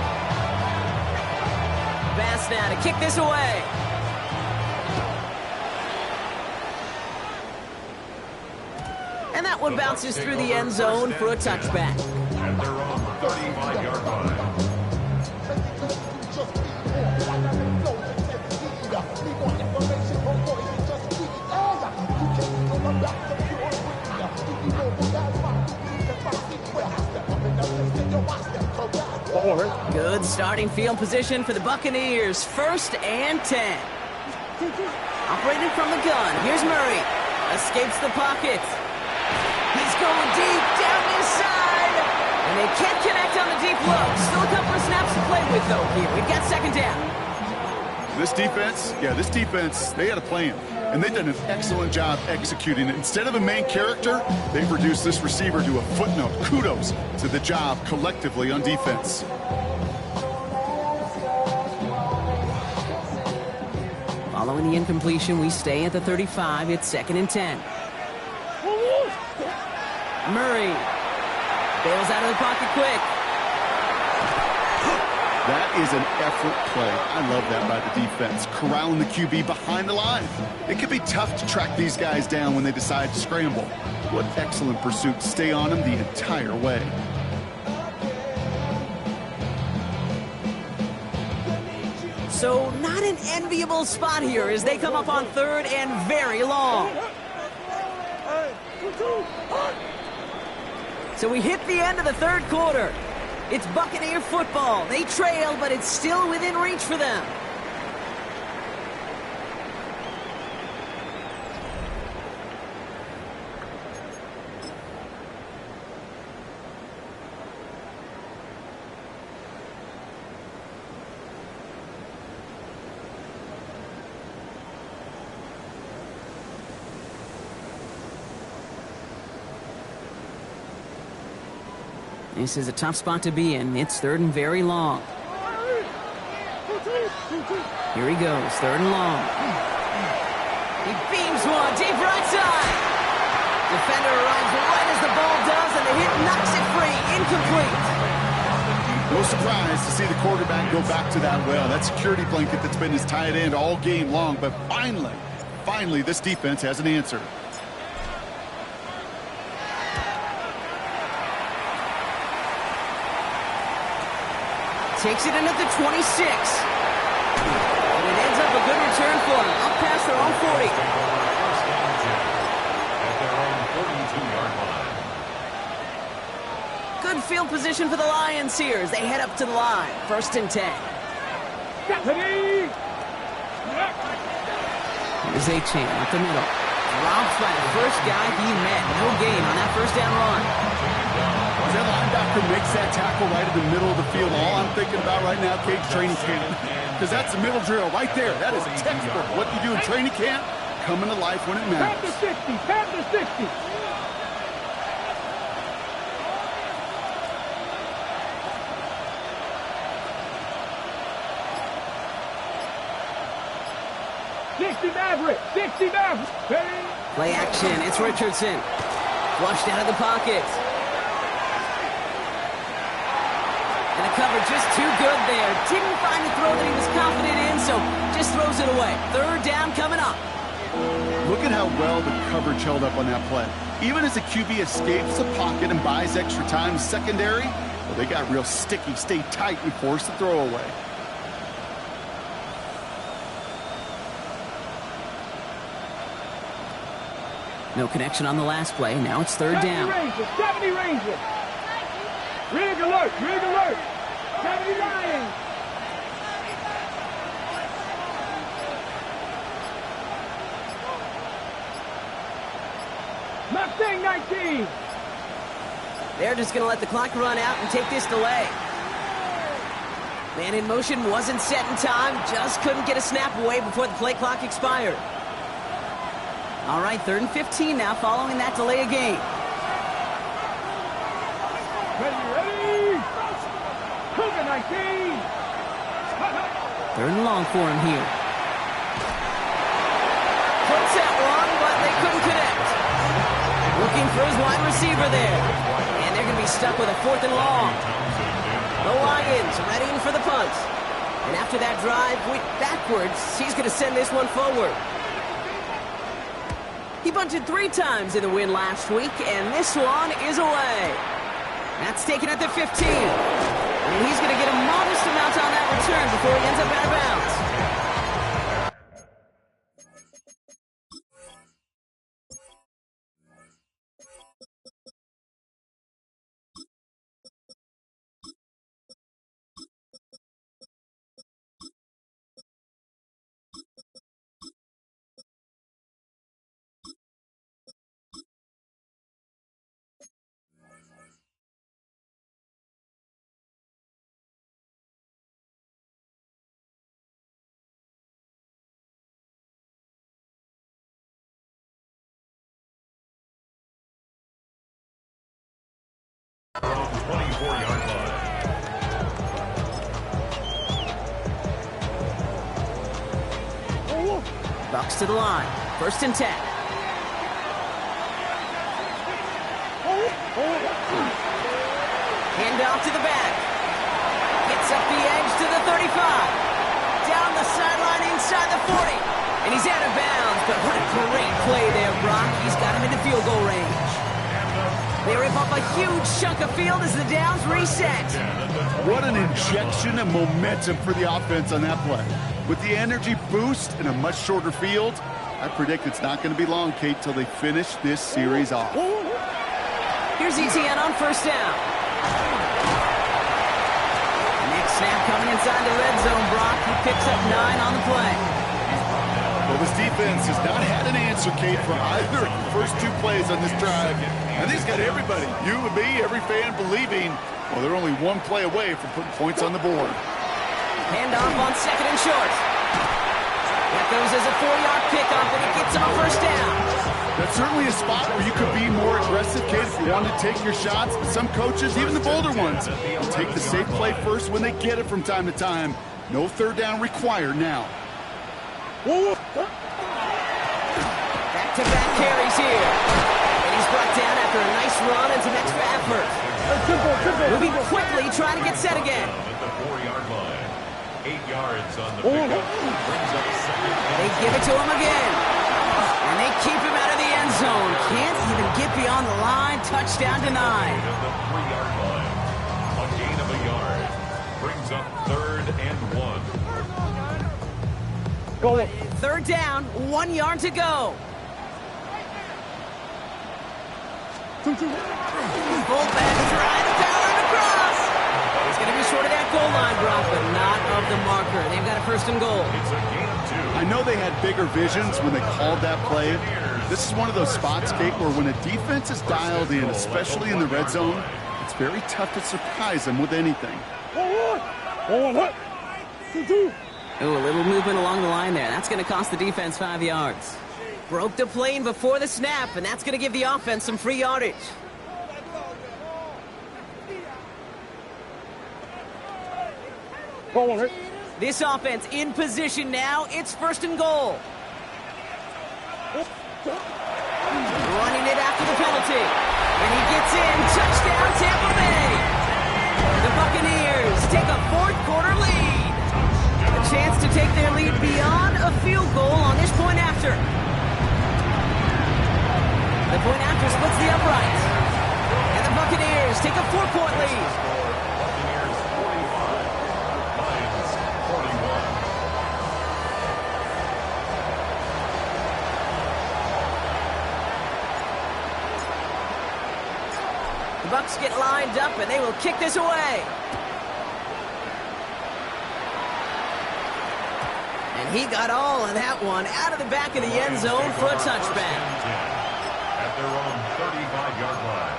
Bass now to kick this away. And that one bounces through the end zone for a touchback. And they're on the 35-yard line. Good starting field position for the Buccaneers. 1st and 10. Operating from the gun. Here's Murray. Escapes the pocket. He's going deep down this side. And they can't connect on the deep low. Still a couple of snaps to play with, though, here. We've got second down. This defense, they had a plan. And they've done an excellent job executing it. Instead of a main character, they've reduced this receiver to a footnote. Kudos to the job collectively on defense. Following the incompletion, we stay at the 35. It's 2nd and 10. Murray bails out of the pocket quick. That is an effort play. I love that by the defense. Corralling the QB behind the line. It can be tough to track these guys down when they decide to scramble. What excellent pursuit. Stay on them the entire way. So not an enviable spot here as they come up on 3rd and very long. So we hit the end of the 3rd quarter. It's Buccaneer football. They trail, but it's still within reach for them. This is a tough spot to be in. It's 3rd and very long. Here he goes, 3rd and long. He beams one deep right side. Defender arrives right as the ball does, and the hit knocks it free. Incomplete. No surprise to see the quarterback go back to that well. That security blanket that's been his tight end all game long. But finally, this defense has an answer. Takes it in at the 26. And it ends up a good return for him. Up past their own 40. First and 10 at their own 42-yard line. Good field position for the Lions here as they head up to the line. First and 10. Ready? Here's Achane up the middle. Dropped by the first guy he met. No gain on that first down run. As that linebacker makes that tackle right in the middle of the field, all I'm thinking about right now, Cage, training camp. Because that's a middle drill right there. That is a textbook. What you do in training camp, coming to life when it matters. Panther 60. Maverick. Ready? Play action. It's Richardson. Flushed out of the pocket. And the cover just too good there. Didn't find a throw that he was confident in, so just throws it away. Third down coming up. Look at how well the coverage held up on that play. Even as the QB escapes the pocket and buys extra time secondary, well, they got real sticky, stayed tight, and forced the throw away. No connection on the last play. Now it's third down. 70 Rangers. Rig alert. 70 Lions. Mustang 19. They're just going to let the clock run out and take this delay. Man in motion wasn't set in time. Just couldn't get a snap away before the play clock expired. All right, 3rd and 15 now following that delay of game. Ready? Cougar 19. 3rd and long for him here. Puts that one, but they couldn't connect. Looking for his wide receiver there. And they're going to be stuck with a 4th and long. The Lions readying for the punt. And after that drive went backwards, he's going to send this one forward. He bunted 3 times in the win last week, and this one is away. That's taken at the 15. And he's going to get a modest amount on that return before he ends up out of bounds. From 24-yard line. Bucks to the line. 1st and 10. Hand off to the back. Gets up the edge to the 35. Down the sideline inside the 40. And he's out of bounds, but what a great play there, Brock. He's got him into field goal range. They rip up a huge chunk of field as the downs reset. What an injection of momentum for the offense on that play. With the energy boost in a much shorter field, I predict it's not going to be long, Kate, till they finish this series off. Here's Etienne on 1st down. Next snap coming inside the red zone, Brock. He picks up 9 on the play. Well, this defense has not had an answer, Kate, for either of the first 2 plays on this drive. And he's got everybody, you and me, every fan believing, well, they're only 1 play away from putting points on the board. Handoff on 2nd and short. That goes as a 4-yard pickup, and it gets him a 1st down. That's certainly a spot where you could be more aggressive, Kate, if you want to take your shots. But some coaches, even the bolder ones, will take the safe play first when they get it from time to time. No 3rd down required now. Back-to-back carries here. And he's brought down after a nice run and some extra effort. Moving quickly, trying to get set again. At the 4-yard line. 8 yards on the pickup. Brings up 2nd. They give it to him again. And they keep him out of the end zone. Can't even get beyond the line. Touchdown denied. At the 3-yard line. A gain of 1 yard. brings up 3rd and 1. Go. 3rd down, 1 yard to go. Fullback trying to power him across. He's going to be short of that goal line, Brock, but not of the marker. They've got a 1st and goal. It's a gain of 2. I know they had bigger visions when they called that play. This is one of those spots, Kate, where when a defense is dialed in, especially in the red zone, it's very tough to surprise them with anything. Ooh, a little movement along the line there. That's going to cost the defense 5 yards. Broke the plane before the snap, and that's going to give the offense some free yardage. This offense in position now. It's 1st and goal. Running it after the penalty. And he gets in. Touchdown, Tampa Bay. The Buccaneers take a 4th quarter lead. A chance to take their lead beyond a field goal on this point after. The point after splits the uprights. And the Buccaneers take a 4-point lead. Buccaneers 45, Lions 41. The Bucs get lined up, and they will kick this away. And he got all of that one out of the back of the end zone for a touchback. At their own 35-yard line.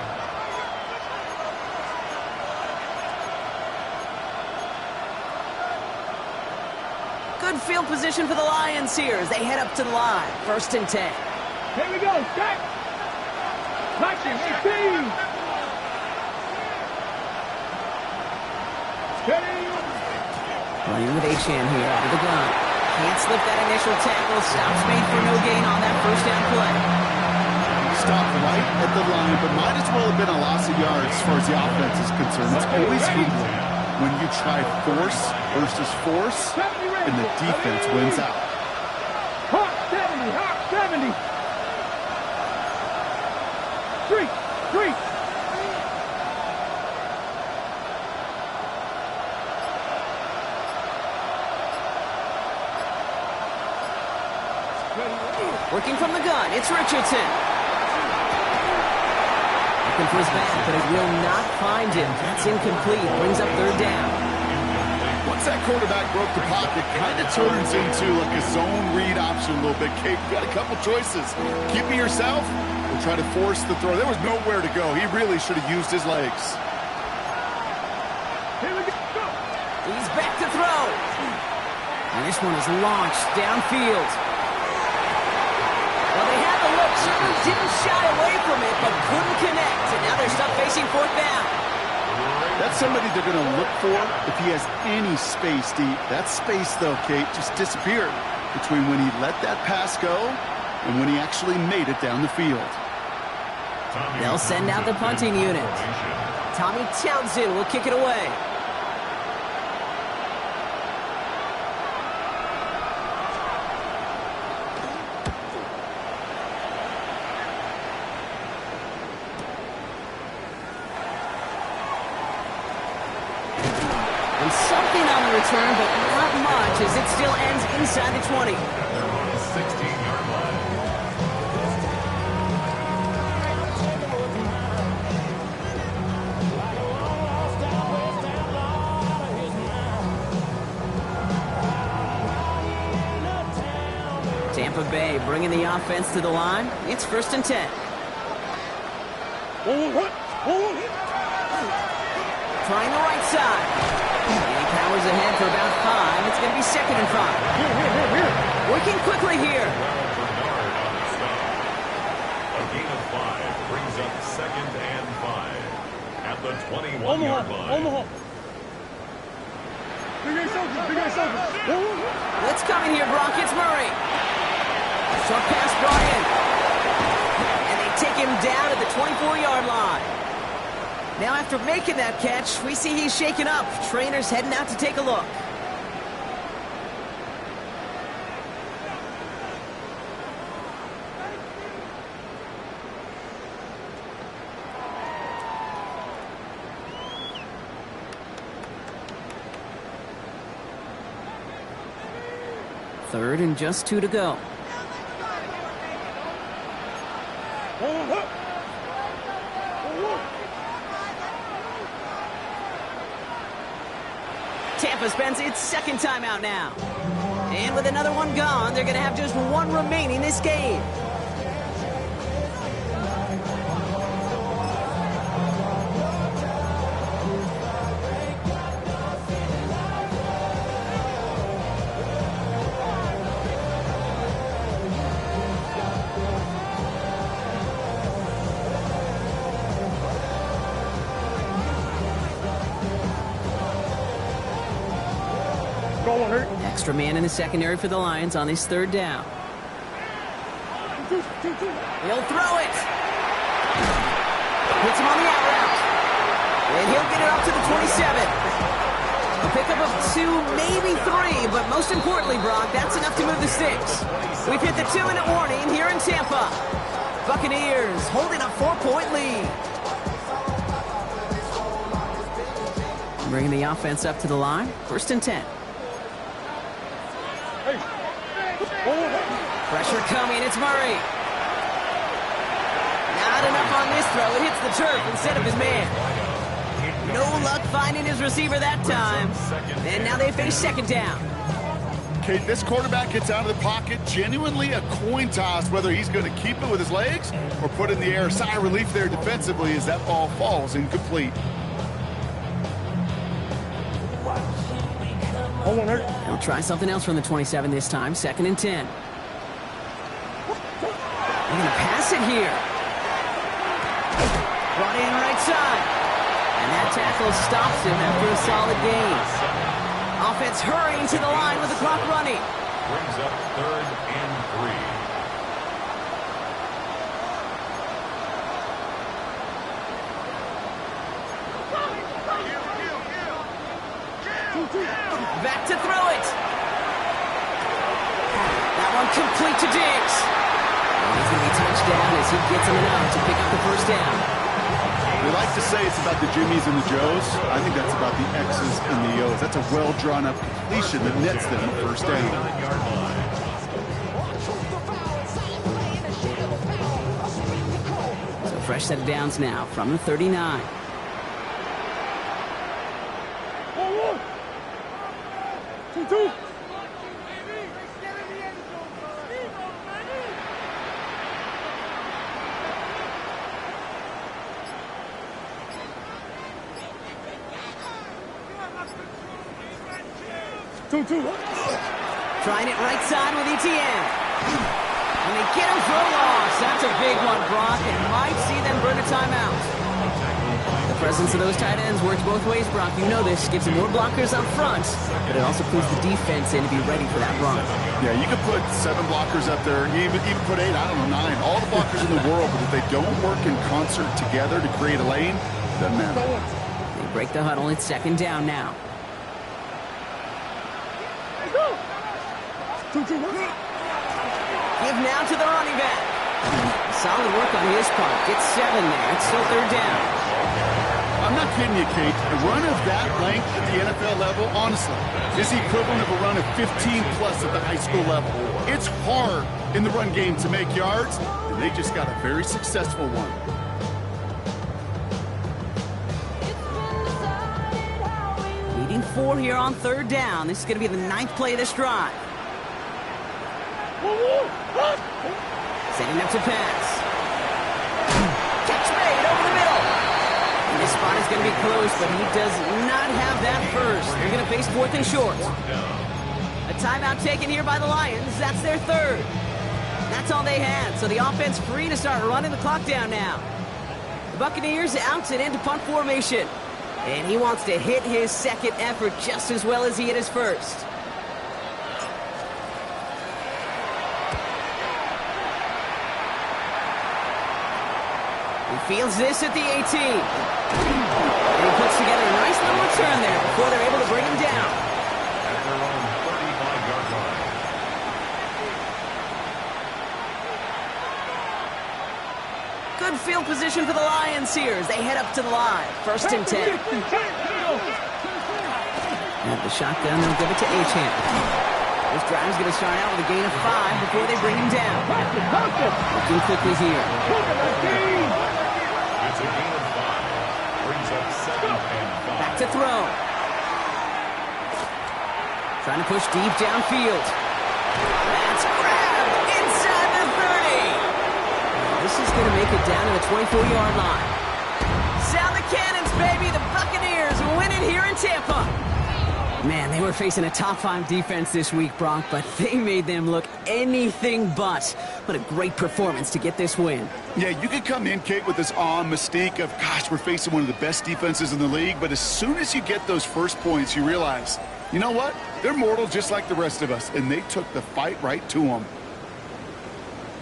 Good field position for the Lions here as they head up to the line. 1st and 10. Here we go. Stack. Touching. 18. Steady. Running with Achane here out of the gun. Can't slip that initial tackle. Stops made for no gain on that 1st down play. Stopped right at the line, but might as well have been a loss of yards as far as the offense is concerned. It's always humbling when you try force versus force, and the defense wins out. Hawk 70. Hawk 70. 3. Working from the gun, it's Richardson. Looking for his back, but it will not find him. That's incomplete. Brings up 3rd down. Once that quarterback broke the pocket, kind of turns into like a zone read option a little bit. Kate, you got a couple choices. Keep it yourself or try to force the throw. There was nowhere to go. He really should have used his legs. Here we go. He's back to throw. And this one is launched downfield. Well, they had the look. Certainly didn't shy away from it, but couldn't connect. And now they're stuck facing 4th down. That's somebody they're going to look for if he has any space deep. That space, though, Kate, just disappeared between when he let that pass go and when he actually made it down the field. They'll send out the punting unit. Tommy Townsend will kick it away. And something on the return, but not much as it still ends inside the 20. They're on the 16-yard line. Tampa Bay bringing the offense to the line. It's 1st and 10. Trying the right side. And he powers ahead for about 5. It's going to be 2nd and 5. Working quickly here. Bernard on the stop. A gain of 5 brings up 2nd and 5 at the 21-yard line. Blitz coming here, Brock. It's Murray. Short pass brought in. And they take him down at the 24-yard line. Now after making that catch, we see he's shaken up. Trainer's heading out to take a look. 3rd and just 2 to go. Tampa spends its second timeout now. And with another one gone, they're going to have just one remaining this game. Extra man in the secondary for the Lions on this 3rd down. He'll throw it. Hits him on the out route. And he'll get it up to the 27. A pickup of 2, maybe 3, but most importantly, Brock, that's enough to move the sticks. We've hit the 2-minute warning here in Tampa. Buccaneers holding a 4-point lead. Bringing the offense up to the line. 1st and 10. Pressure coming, it's Murray. Not enough on this throw, it hits the turf instead of his man. No luck finding his receiver that time. And now they face 2nd down. Okay, this quarterback gets out of the pocket, genuinely a coin toss whether he's going to keep it with his legs or put it in the air. Sigh of relief there defensively as that ball falls incomplete. They'll try something else from the 27 this time. 2nd and 10. They're going to pass it here. Brought in right side. And that tackle stops him after a solid gain. Offense hurrying to the line with the clock running. Brings up 3rd and 3. Back to throw it. That one complete to Diggs. And he's going to be touched down as he gets him enough to pick up the 1st down. We like to say it's about the Jimmies and the Joes. I think that's about the X's and the O's. That's a well-drawn-up completion that nets them a 1st down. So fresh set of downs now from the 39. Trying it right side with Etienne. And they get him for a loss. That's a big one, Brock, and might see them burn a timeout. The presence of those tight ends works both ways, Brock. You know this. Gives them more blockers up front, but it also puts the defense in to be ready for that run. Yeah, you could put 7 blockers up there, even put 8, I don't know, 9. All the blockers in the world, but if they don't work in concert together to create a lane, it doesn't matter. They break the huddle. It's 2nd down now. Give now to the running back. Solid work on his part. Gets 7 there. It's still 3rd down. I'm not kidding you, Kate. A run of that length at the NFL level, honestly, is the equivalent of a run of 15-plus at the high school level. It's hard in the run game to make yards, and they just got a very successful one. Leading 4 here on 3rd down. This is going to be the 9th play of this drive. Setting up to pass. Catch made over the middle. And this spot is going to be close, but he does not have that first. They're going to face 4th and short. A timeout taken here by the Lions. That's their 3rd. That's all they had, so the offense free to start running the clock down now. The Buccaneers outs it into punt formation. And he wants to hit his 2nd effort just as well as he hit his 1st. He fields this at the 18. And he puts together a nice little return there before they're able to bring him down. At their own 35-yard line. Good field position for the Lions here as they head up to the line. 1st and 10. And the shotgun, they'll give it to Achane. This drive's going to start out with a gain of 5 before they bring him down. Touch it. Looking quickly here. Cover 19. It's a gain of 5. Brings up 7 and 5. Back to throw. Trying to push deep downfield. That's grabbed inside the 30. This is going to make it down to the 24-yard line. Sound the cannons, baby. The Buccaneers win it here in Tampa. Man, they were facing a top-5 defense this week, Brock, but they made them look anything but. What a great performance to get this win. Yeah, you could come in, Kate, with this awe and mystique of, gosh, we're facing one of the best defenses in the league, but as soon as you get those first points, you realize, you know what? They're mortal just like the rest of us, and they took the fight right to them.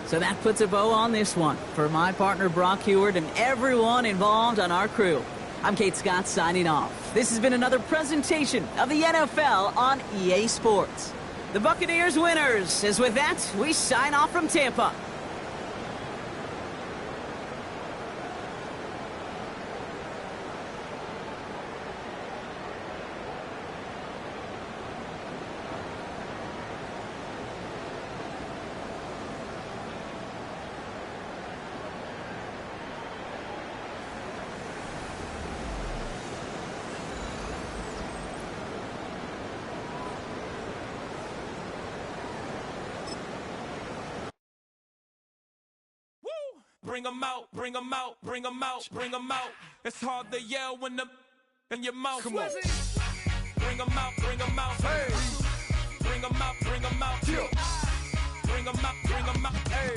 So that puts a bow on this one. For my partner, Brock Huard, and everyone involved on our crew, I'm Kate Scott signing off. This has been another presentation of the NFL on EA Sports. The Buccaneers winners, as with that, we sign off from Tampa. Bring 'em out, bring 'em out, bring 'em out, bring 'em out. It's hard to yell when the in your mouth. Come on. Bring 'em out, bring 'em out. Hey. Bring 'em out, bring 'em out. Yeah. Bring 'em out, bring 'em out. Hey.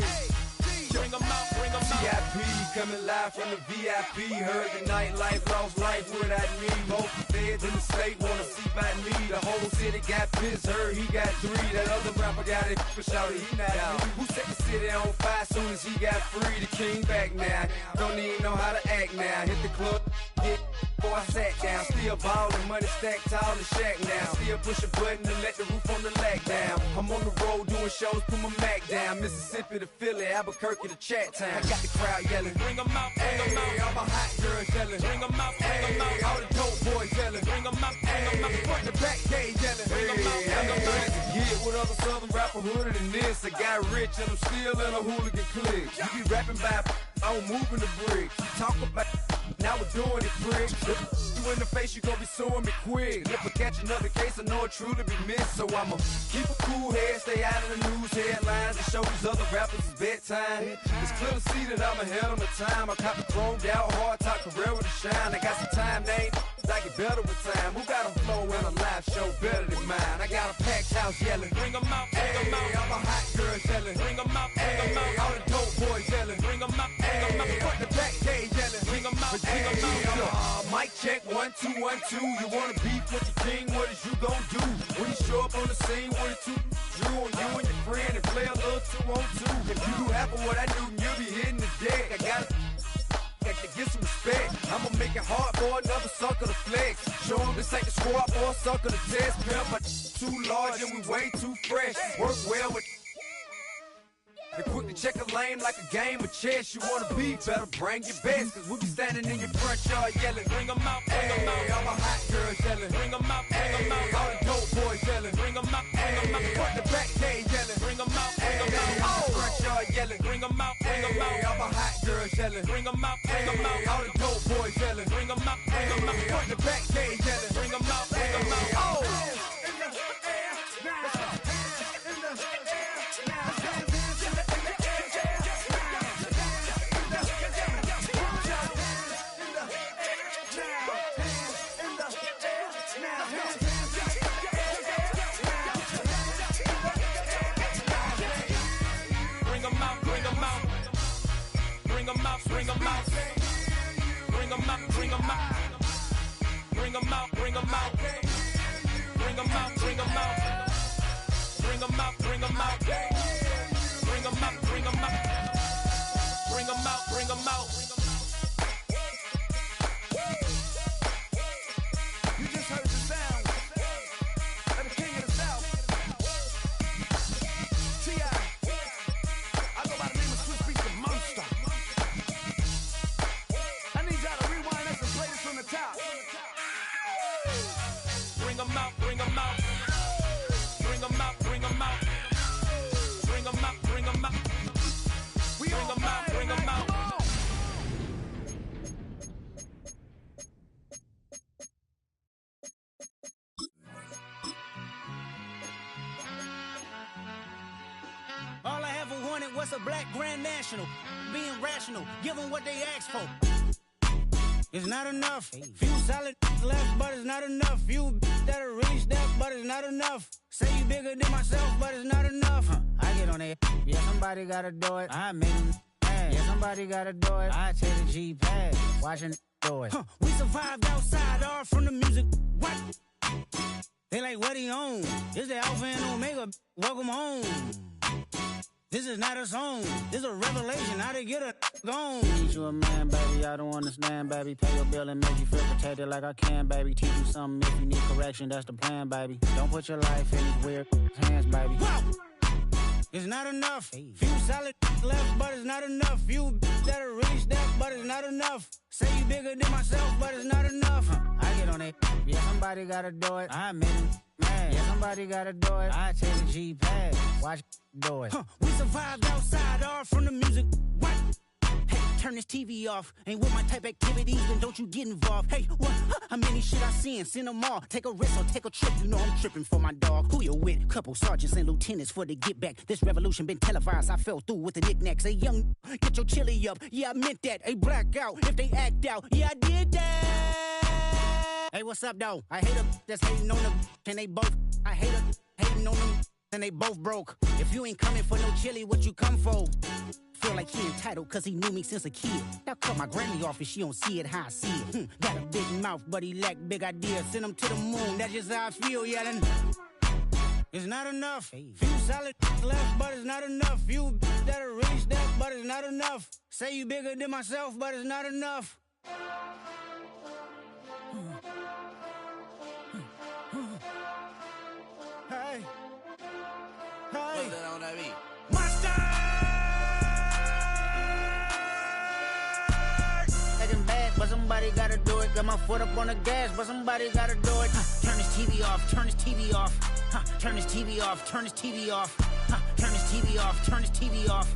Bring 'em out, bring 'em out. VIP coming live from the VIP. Heard the nightlife, lost life without me. Most feds in the state wanna see by me. The whole city got pissed, heard he got 3. That other rapper got it for shouty, he not out. Who set the city on fire soon as he got free? The king back now. Don't even know how to act now. Hit the club, get before I sat down. Still ballin', money stacked tall in shack now. Still push a button to let the roof on the lag down. I'm on the road doing shows, put my Mac down. Mississippi to Philly, Albuquerque to Chat Town. I got the crowd yelling. Bring 'em out, bring 'em out. Hey, all my hot girls yelling. Bring 'em out, bring 'em out. Hey, all the dope boys yelling. Bring 'em out, bring 'em out. Front to back gate yelling. Bring 'em out, bring 'em out. Yeah, what other southern rapper hooded than this? I got rich and I'm still in a hooligan clique. You be rapping by I'm moving the bricks. You talk about now we're doing it, prick. You in the face, you gon' be suing me quick. If I catch another case, I know it truly be missed. So I'ma keep a cool head, stay out of the news headlines, and show these other rappers it's bedtime. It's clear to see that I'm ahead of my time. I caught the chromed out, hard top career with a shine. I got some time, name. I get better with time. Who got a flow and a live show better than mine? I got a packed house yelling. Bring 'em out, bring 'em out. All my hot girls yelling. Bring 'em out, bring 'em out. All the dope boys yelling. Bring 'em out, bring 'em out. Front the back gate yelling. Bring 'em out, bring 'em out. Mic check 1 2 1 2. You wanna beef with the king? What is you gon' do when you show up on the scene with a 2 Drew on you and your friend and play a little 2 on 2? If you do half of what I do, then you'll be hitting the deck. I gotta get some respect. I'ma make it hard for another sucker to flex. Show 'em this ain't the squad for a sucker to test. Pimp, but too large and we way too fresh. Work well with. They quick to check a lane like a game of chess. You wanna be better, bring your best. Cause we be standing in your front yard yelling. Bring 'em out, bring 'em out. All my hot girls yelling. Bring 'em out, bring 'em out. All the dope boys yelling. Bring 'em out, bring 'em out. Front the back gate yelling. Bring 'em out, bring 'em out. Front yard yelling. Bring 'em out, bring 'em out. All my hot girls yelling. Bring 'em out, bring 'em out. All the dope boys yelling. Bring 'em out, bring 'em out. Front the back gate yelling. Bring 'em out, bring 'em out. Bring 'em out, bring 'em out. Bring 'em out, bring 'em out. Bring 'em out, bring 'em out. Bring 'em out, bring 'em out. Bring 'em out, bring 'em out. Bring 'em out, bring 'em out. Bring 'em out, bring 'em out. Bring 'em out, bring 'em out. You just heard the sound of the king of the south. T.I. I go by the name of Swiss Beats the Monster. I need y'all to rewind this and play this from the top. Bring 'em out, bring 'em out. Bring 'em out, bring 'em what's a black grand national? Being rational, give them what they ask for. It's not enough. Few solid left, but it's not enough. Few that'll really step, but it's not enough. Say you bigger than myself, but it's not enough. I get on it. Yeah, somebody gotta do it. I make them mad. Yeah, somebody gotta do it. I take the G-pad. Watching do it. We survived outside, all from the music. What? They like, what he on? This the Alpha and Omega. Welcome home. This is not a song. This is a revelation. How to get a gone. Teach you a man, baby. I don't understand, baby. Pay your bill and make you feel protected like I can, baby. Teach you something if you need correction. That's the plan, baby. Don't put your life in these weird hands, baby. Whoa! It's not enough. Few solid left, but it's not enough. Few that'll really step, but it's not enough. Say you bigger than myself, but it's not enough. I get on it. Yeah, somebody gotta do it. I make them mad. Yeah, somebody gotta do it. I take the G-pad. Watch do it. We survived outside, all from the music. What? Hey, turn this TV off. Ain't with my type activities, then don't you get involved. Hey, what? How many shit I seen? Send them all. Take a risk or take a trip. You know I'm tripping for my dog. Who you with? Couple sergeants and lieutenants for the get back. This revolution been televised. I fell through with the knickknacks. Hey, young, get your chili up. Yeah, I meant that. Hey, black out if they act out. Yeah, I did that. Hey, what's up, though? I hate them that's hating on them, and they both. I hate them hating on them, and they both broke. If you ain't coming for no chili, what you come for? Feel like he entitled cause he knew me since a kid. Now cut my granny off if she don't see it how I see it. Got a big mouth, but he lack big ideas. Send him to the moon, that's just how I feel, yelling. It's not enough. Few solid left, but it's not enough. Few that'll really step, but it's not enough. Say you bigger than myself, but it's not enough. Hey. Hey. Monster! But somebody gotta do it. Got my foot up on the gas, but somebody gotta do it. Turn this TV off, turn this TV off. Turn this TV off, turn this TV off. Turn this TV off, turn this TV off.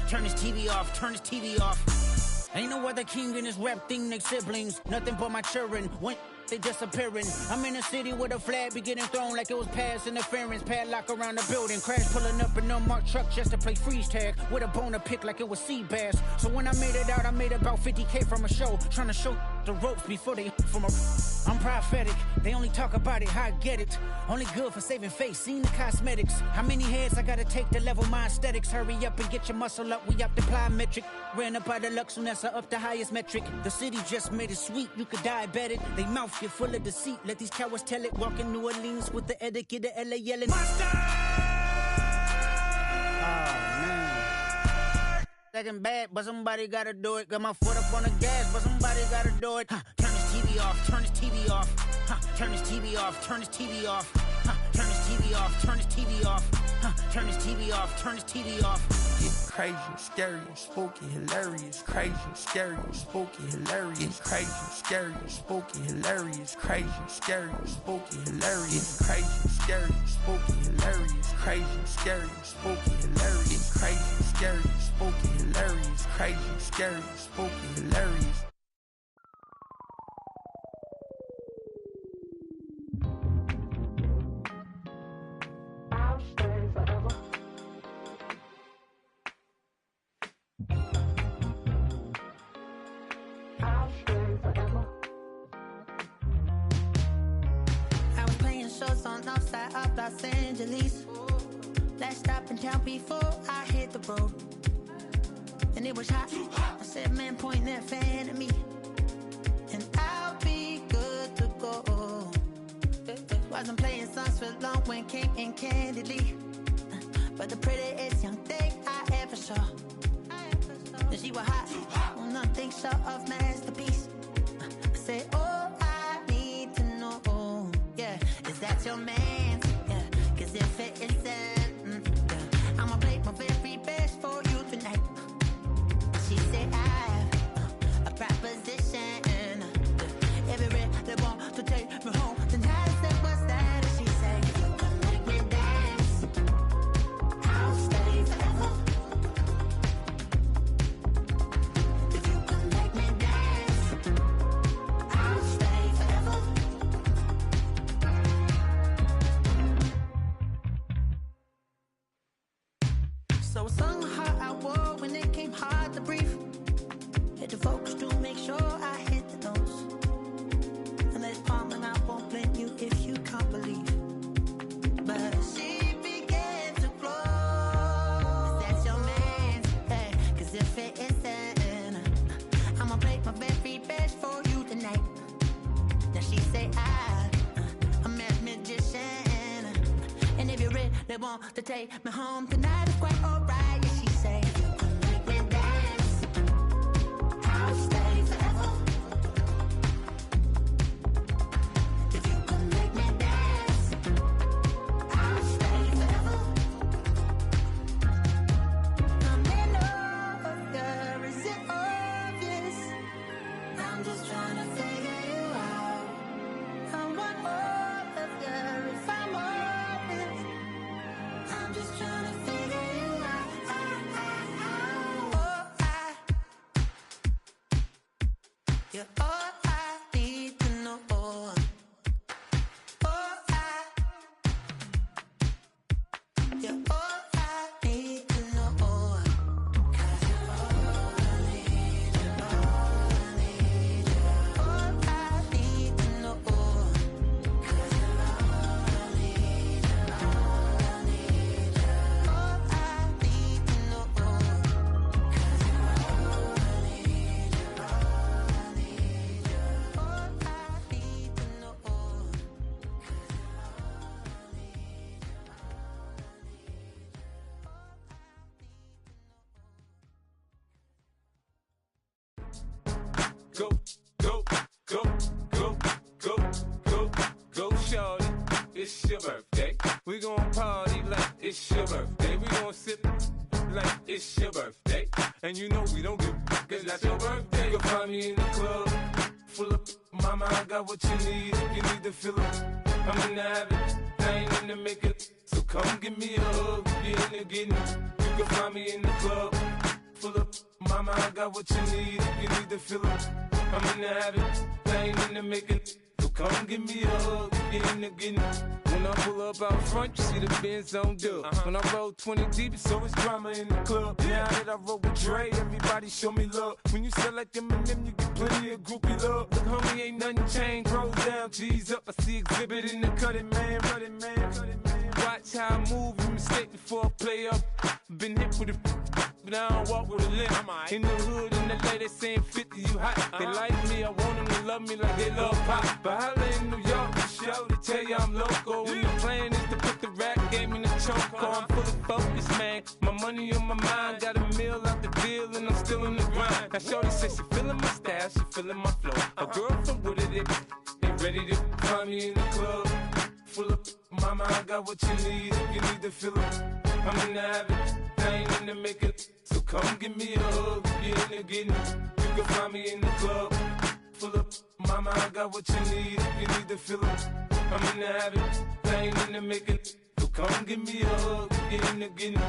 Turn this TV off, turn this TV off. Ain't no other king in this rap thing, they siblings. Nothing but my children. When they disappearing. I'm in a city where the flag be getting thrown like it was past interference. Padlock around the building. Crash pulling up an unmarked truck just to play freeze tag. With a bone to pick like it was sea bass. So when I made it out, I made about 50K from a show. Trying to show the ropes before they from a... I'm prophetic. They only talk about it, how I get it. Only good for saving face, seen the cosmetics. How many heads I gotta take to level my aesthetics? Hurry up and get your muscle up, we up the plyometric. Ran up out of luck, soon as I up the highest metric. The city just made it sweet, you could diabetic. They mouth get full of deceit, let these cowards tell it. Walk in New Orleans with the etiquette of LA yelling Monster! Oh man. Second bad, but somebody gotta do it. Got my foot up on the gas, but somebody gotta do it. Turn this TV off, turn this TV off. Turn this TV off, turn this TV off. Turn this TV off, turn this TV off. Turn this TV off, turn this TV off. It's crazy, scary, spooky, hilarious. Crazy, scary, spooky, hilarious. Crazy, scary, spooky, hilarious. Crazy, scary, spooky, hilarious. Crazy, scary, spooky, hilarious. Crazy, scary, spooky, hilarious. Crazy, scary, spooky, hilarious. Crazy, scary, spooky, hilarious. I'll stay forever. I'll stay forever. I was playing shows on outside of Los Angeles. Last stop in town before I hit the road. And it was hot. I said, man, point that fan at me. And I'll be good to go. Wasn't playing songs for long when came in candidly. But the prettiest young thing I ever saw. And she was hot. Well, nothing short of masterpiece. I said, oh, I need to know. Yeah, is that your man? Yeah, cause if it isn't, yeah, I'ma play my very best for you tonight. She said, I have a proposition. Every they want to take me home. Then I said, what's that? And she said, if you can make me dance, I'll stay forever. If you can make me dance, I'll stay forever. want to take me home tonight. It's quite alright. Yeah, she say, if you can make me dance, I'll stay forever. If you can make me dance, I'll stay forever. I'm in love, girl, is it obvious? I'm just trying to figure you out. I want all of you if I'm honest. I'm just trying to figure you out. You're all I need to know. You're all I need to know. 'Cause you're all I need, you're all I need, you're all I need to know. 'Cause you're all I need, you're all I need, you're all I need to know. 'Cause you're all I need, you're all I need, you're all I need to know. 'Cause you're all I need, Go, go, go, go, go, go, go, shorty. It's your birthday. We gon' party like it's your birthday. We gon' sip like it's your birthday. And you know we don't give cause that's your birthday. You'll find me in the club, full of mama, I got what you need. If you need to fill up, I'm in the habit. I ain't in the making. So come give me a hug. You're in the getting. You can find me in the club, full of mama, I got what you need. If you need to fill up, I'm in the habit. I ain't in the making. So come give me a hug. You're in the getting. When I pull up out front, you see the Benz on dub. When I roll 20 deep, it's always drama in the club. Now that I roll with Dre, everybody show me love. When you sell like Eminem, you get plenty of groupie love. Look, homie, ain't nothing changed. Roll down, G's up. I see exhibit in the cutting, man. Running, man. Watch how I move, you mistake before I play up. Been hit with a but I don't walk with a limp. In the hood, in the LA, they saying 50, you hot. They like me, I want them to love me like they love pop. But holla in New York, the show, they tell you I'm local. And the plan is to put the rap game in the choke. I'm full of focus, man. My money on my mind, got a meal out the deal, and I'm still in the grind. Now shorty says she feeling my style, she feeling my flow. A girl from Wooded, they ready to find me in the club. Full of mama, I got what you need. If you need to fill up, I'm in the habit. I ain't in the making. So come give me a hug. You're in the getting. You can find me in the club. Full of mama, I got what you need. If you need to fill up, I'm in the habit. I ain't in the making. So come give me a hug. You're in the getting.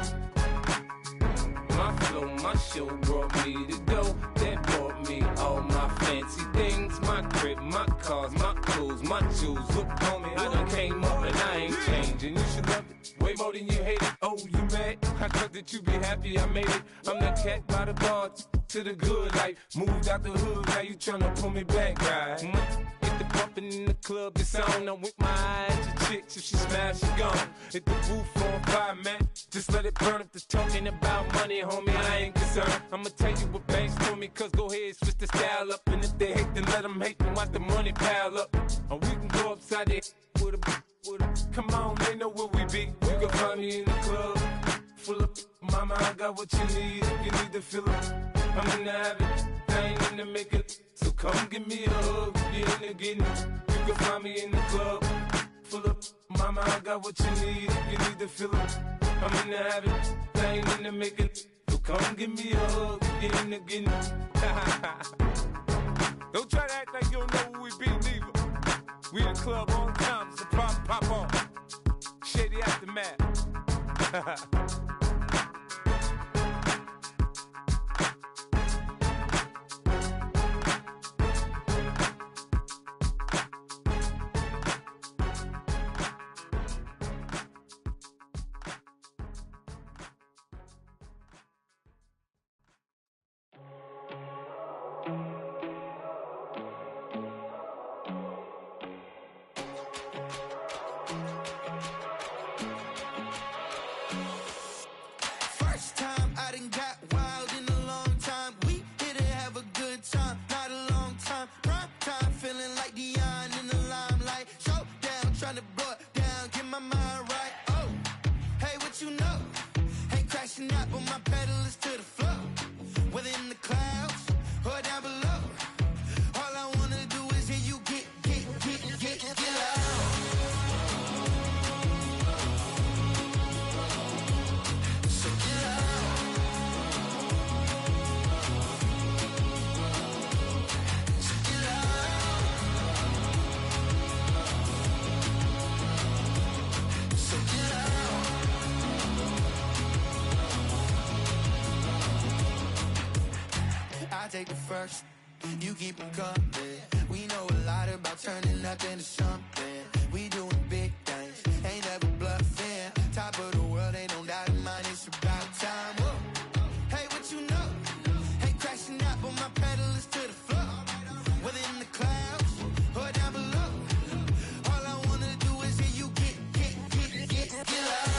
My flow, my show brought me to go. That brought me all my fancy things. My crib, my cars, my clothes, my jewels. Look, homie, I done came up and I ain't changing. You should love it way more than you hate it. Oh, you mad? I thought that you be happy I made it. I'm that cat by the bar to the good life. Moved out the hood, now you tryna pull me back, right? Hit the bumpin' in the club, it's on. I'm with my eyes to chicks, if she smash, she gone. Hit the roof on fire, man. Just let it burn if the talking about money, homie, I ain't concerned. I'ma tell you what banks told me, cause go ahead, switch the style up. And if they hate, then let them hate, then watch the money pile up. Or we can go upside there with a come on, they know where we be. You can find me in the club, full of mama, I got what you need. If you need to fill up, I'm in the habit. I ain't in the making. So come give me a hug. You're in the getting. You can find me in the club, full of mama, I got what you need. If you need to fill up, I'm in the habit. I ain't in the making. So come give me a hug. You're in the getting. Don't try to act like you don't know where we be, neither. We in the club all the time, so pop on. Shady Aftermath. take the first. You keep them coming. We know a lot about turning nothing to something. We doing big things, ain't never bluffing. Top of the world, ain't no doubt in mine, it's about time. Whoa. Hey, what you know? Hey, crashing out, but my pedal is to the floor. Whether in the clouds or down below. All I wanna do is hear you get loud.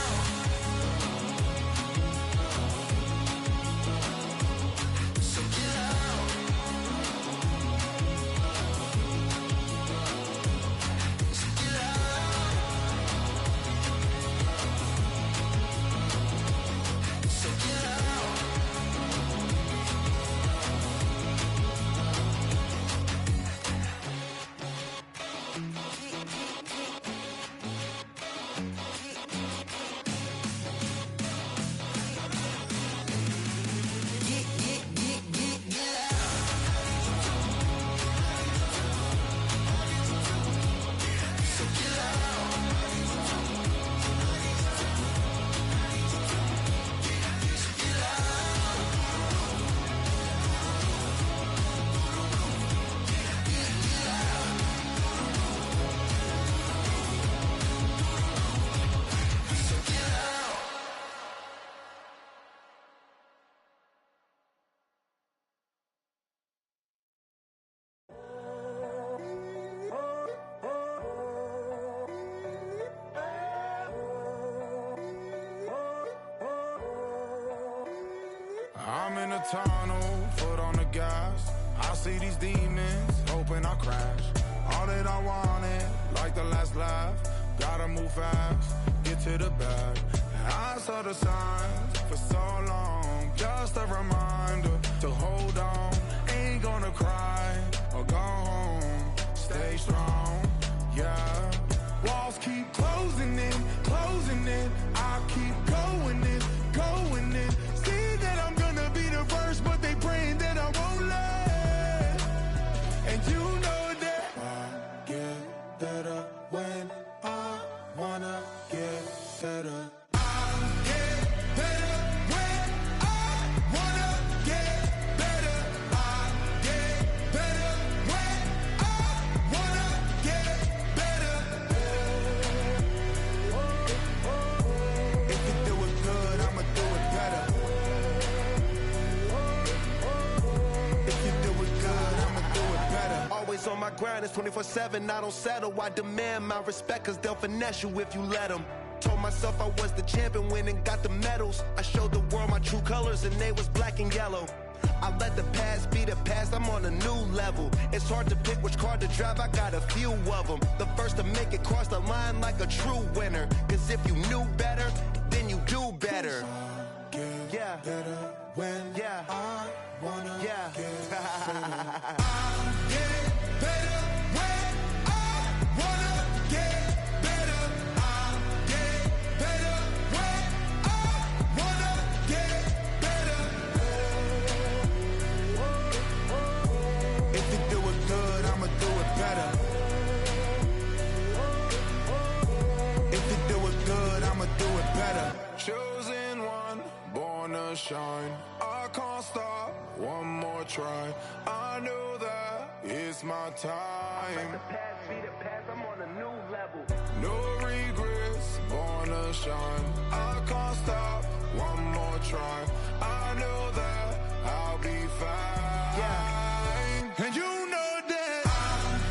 So get out. So get out. So get out. I'm in a tunnel, foot on the gas. I see these demons, hoping I crash. All that I wanted, like the last laugh. Gotta move fast, get to the bag. I saw the signs for so long, just a reminder to hold on. Ain't gonna cry or go home, stay strong, yeah. Walls keep closing in, I keep going in, going in. See that I'm gonna be the first, but they praying that I won't let. And you know that I get better when I wanna get better. I get better when I wanna get better. I get better when I wanna get better. If you do it good, I'ma do it better. If you do it good, I'ma do it better. Always on my grind, it's 24/7, I don't settle. I demand my respect, cause they'll finesse you if you let them. Told myself I was the champion, went and got the medals. I showed the world my true colors and they was black and yellow. I let the past be the past, I'm on a new level. It's hard to pick which car to drive, I got a few of them. The first to make it cross the line like a true winner. Cause if you knew better, then you do better. Yeah. Better when I wanna Yeah. get better. I get better when I wanna get better. I get better when I wanna get better. If you do it good, I'ma do it better. If you do it good, I'ma do it better. Chosen one, born to shine. I can't stop, one more try. I know that it's my time. Past be the past, I'm on a new level. No regrets, born to shine. I can't stop, one more try. I know that I'll be fine. Yeah. And you know that I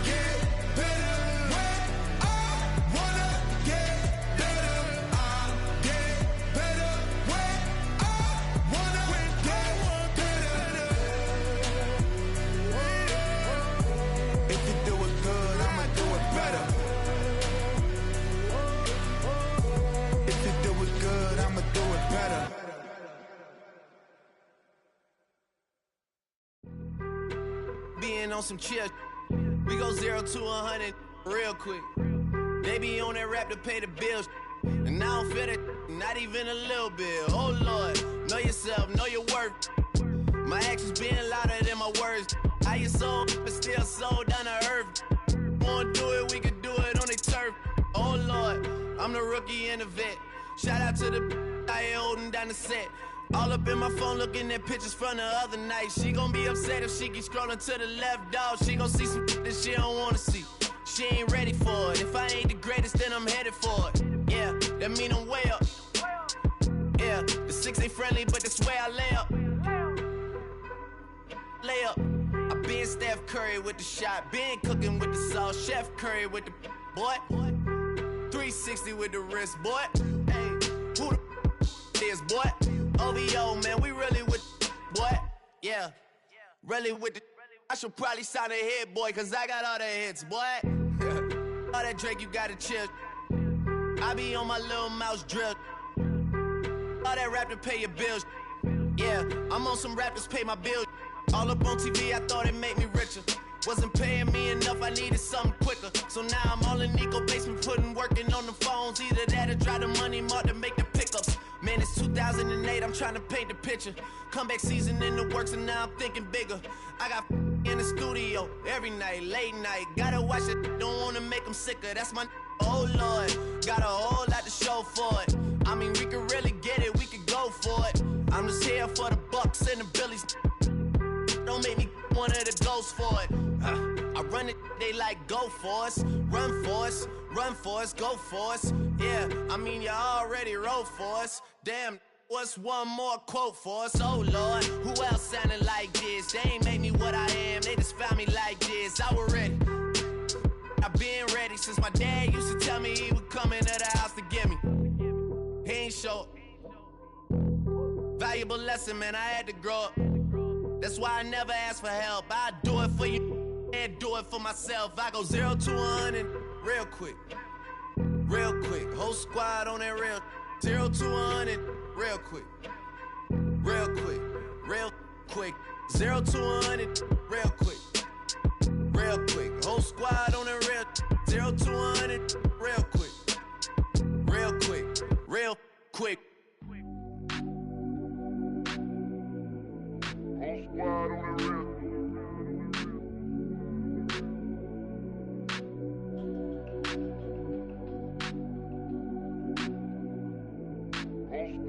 get better when I wanna get better. I get better when I wanna get better. if you do it good, I'ma do it better. If you do it good, I'ma do it better. Being on some chill, we go 0 to 100 real quick. They be on that rap to pay the bills, and I don't feel it, not even a little bit. Oh Lord, know yourself, know your worth. My actions being louder than my words. How you sold, but still sold down to earth. Wanna do it, we could do it on the turf. Oh Lord, I'm the rookie and the vet. Shout out to the I holding down the set. All up in my phone looking at pictures from the other night. She gon' be upset if she keep scrolling to the left, dog. She gon' see some that she don't wanna see. She ain't ready for it. If I ain't the greatest, then I'm headed for it. Yeah, that mean I'm way up. Yeah, the 6 ain't friendly, but that's where I lay up. Lay up. I been Steph Curry with the shot. Been cooking with the sauce. Chef Curry with the boy. 360 with the wrist, boy. Hey, who the is, boy? OVO, man, we really with boy. Yeah, really with the. I should probably sign a hit, boy, cause I got all the hits, boy. All that Drake, you gotta chill. I be on my little mouse drill. All that rap to pay your bills. Yeah, I'm on some rappers pay my bills. All up on TV, I thought it made me richer. Wasn't paying me enough, I needed something quicker. So now I'm all in Nico basement, working on the phones. Either that or try the money mark to make the pickups. Man, it's 2008, I'm trying to paint the picture. Comeback season in the works and now I'm thinking bigger. I got in the studio every night, late night. Gotta watch it, don't wanna make them sicker. That's my oh Lord, got a whole lot to show for it. I mean, we could really get it, we could go for it. I'm just here for the Bucks and the Billies. Don't make me one of the ghosts for it. I run it, they like go for us. Run for us, run for us, go for us. Yeah, I mean, you already wrote for us. Damn, what's one more quote for us? Oh Lord, who else sounded like this? They ain't made me what I am, they just found me like this. I was ready. I've been ready since my dad used to tell me he would come into the house to get me. He ain't show. Valuable lesson, man, I had to grow up. That's why I never ask for help. I do it for you and do it for myself. I go 0 to 100 real quick. Real quick. Whole squad on that real. 0 to 100 real quick. Real quick. Real quick. 0 to 100 real quick. Real quick. Whole squad on that real. 0 to 100 real quick. Real quick. Real quick.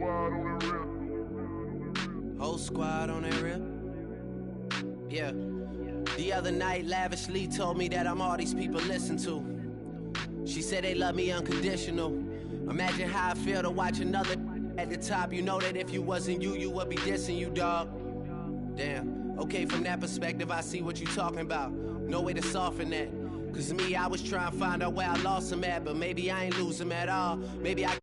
Squad on the real. Whole squad on that real. Yeah. The other night, Lavishly told me that I'm all these people listen to. She said they love me unconditional. Imagine how I feel to watch another at the top. You know that if you wasn't you, you would be dissing you, dog. Damn, okay, from that perspective, I see what you talking about. No way to soften that. Cause me, I was trying to find out where I lost him at, but maybe I ain't lose him at all. Maybe I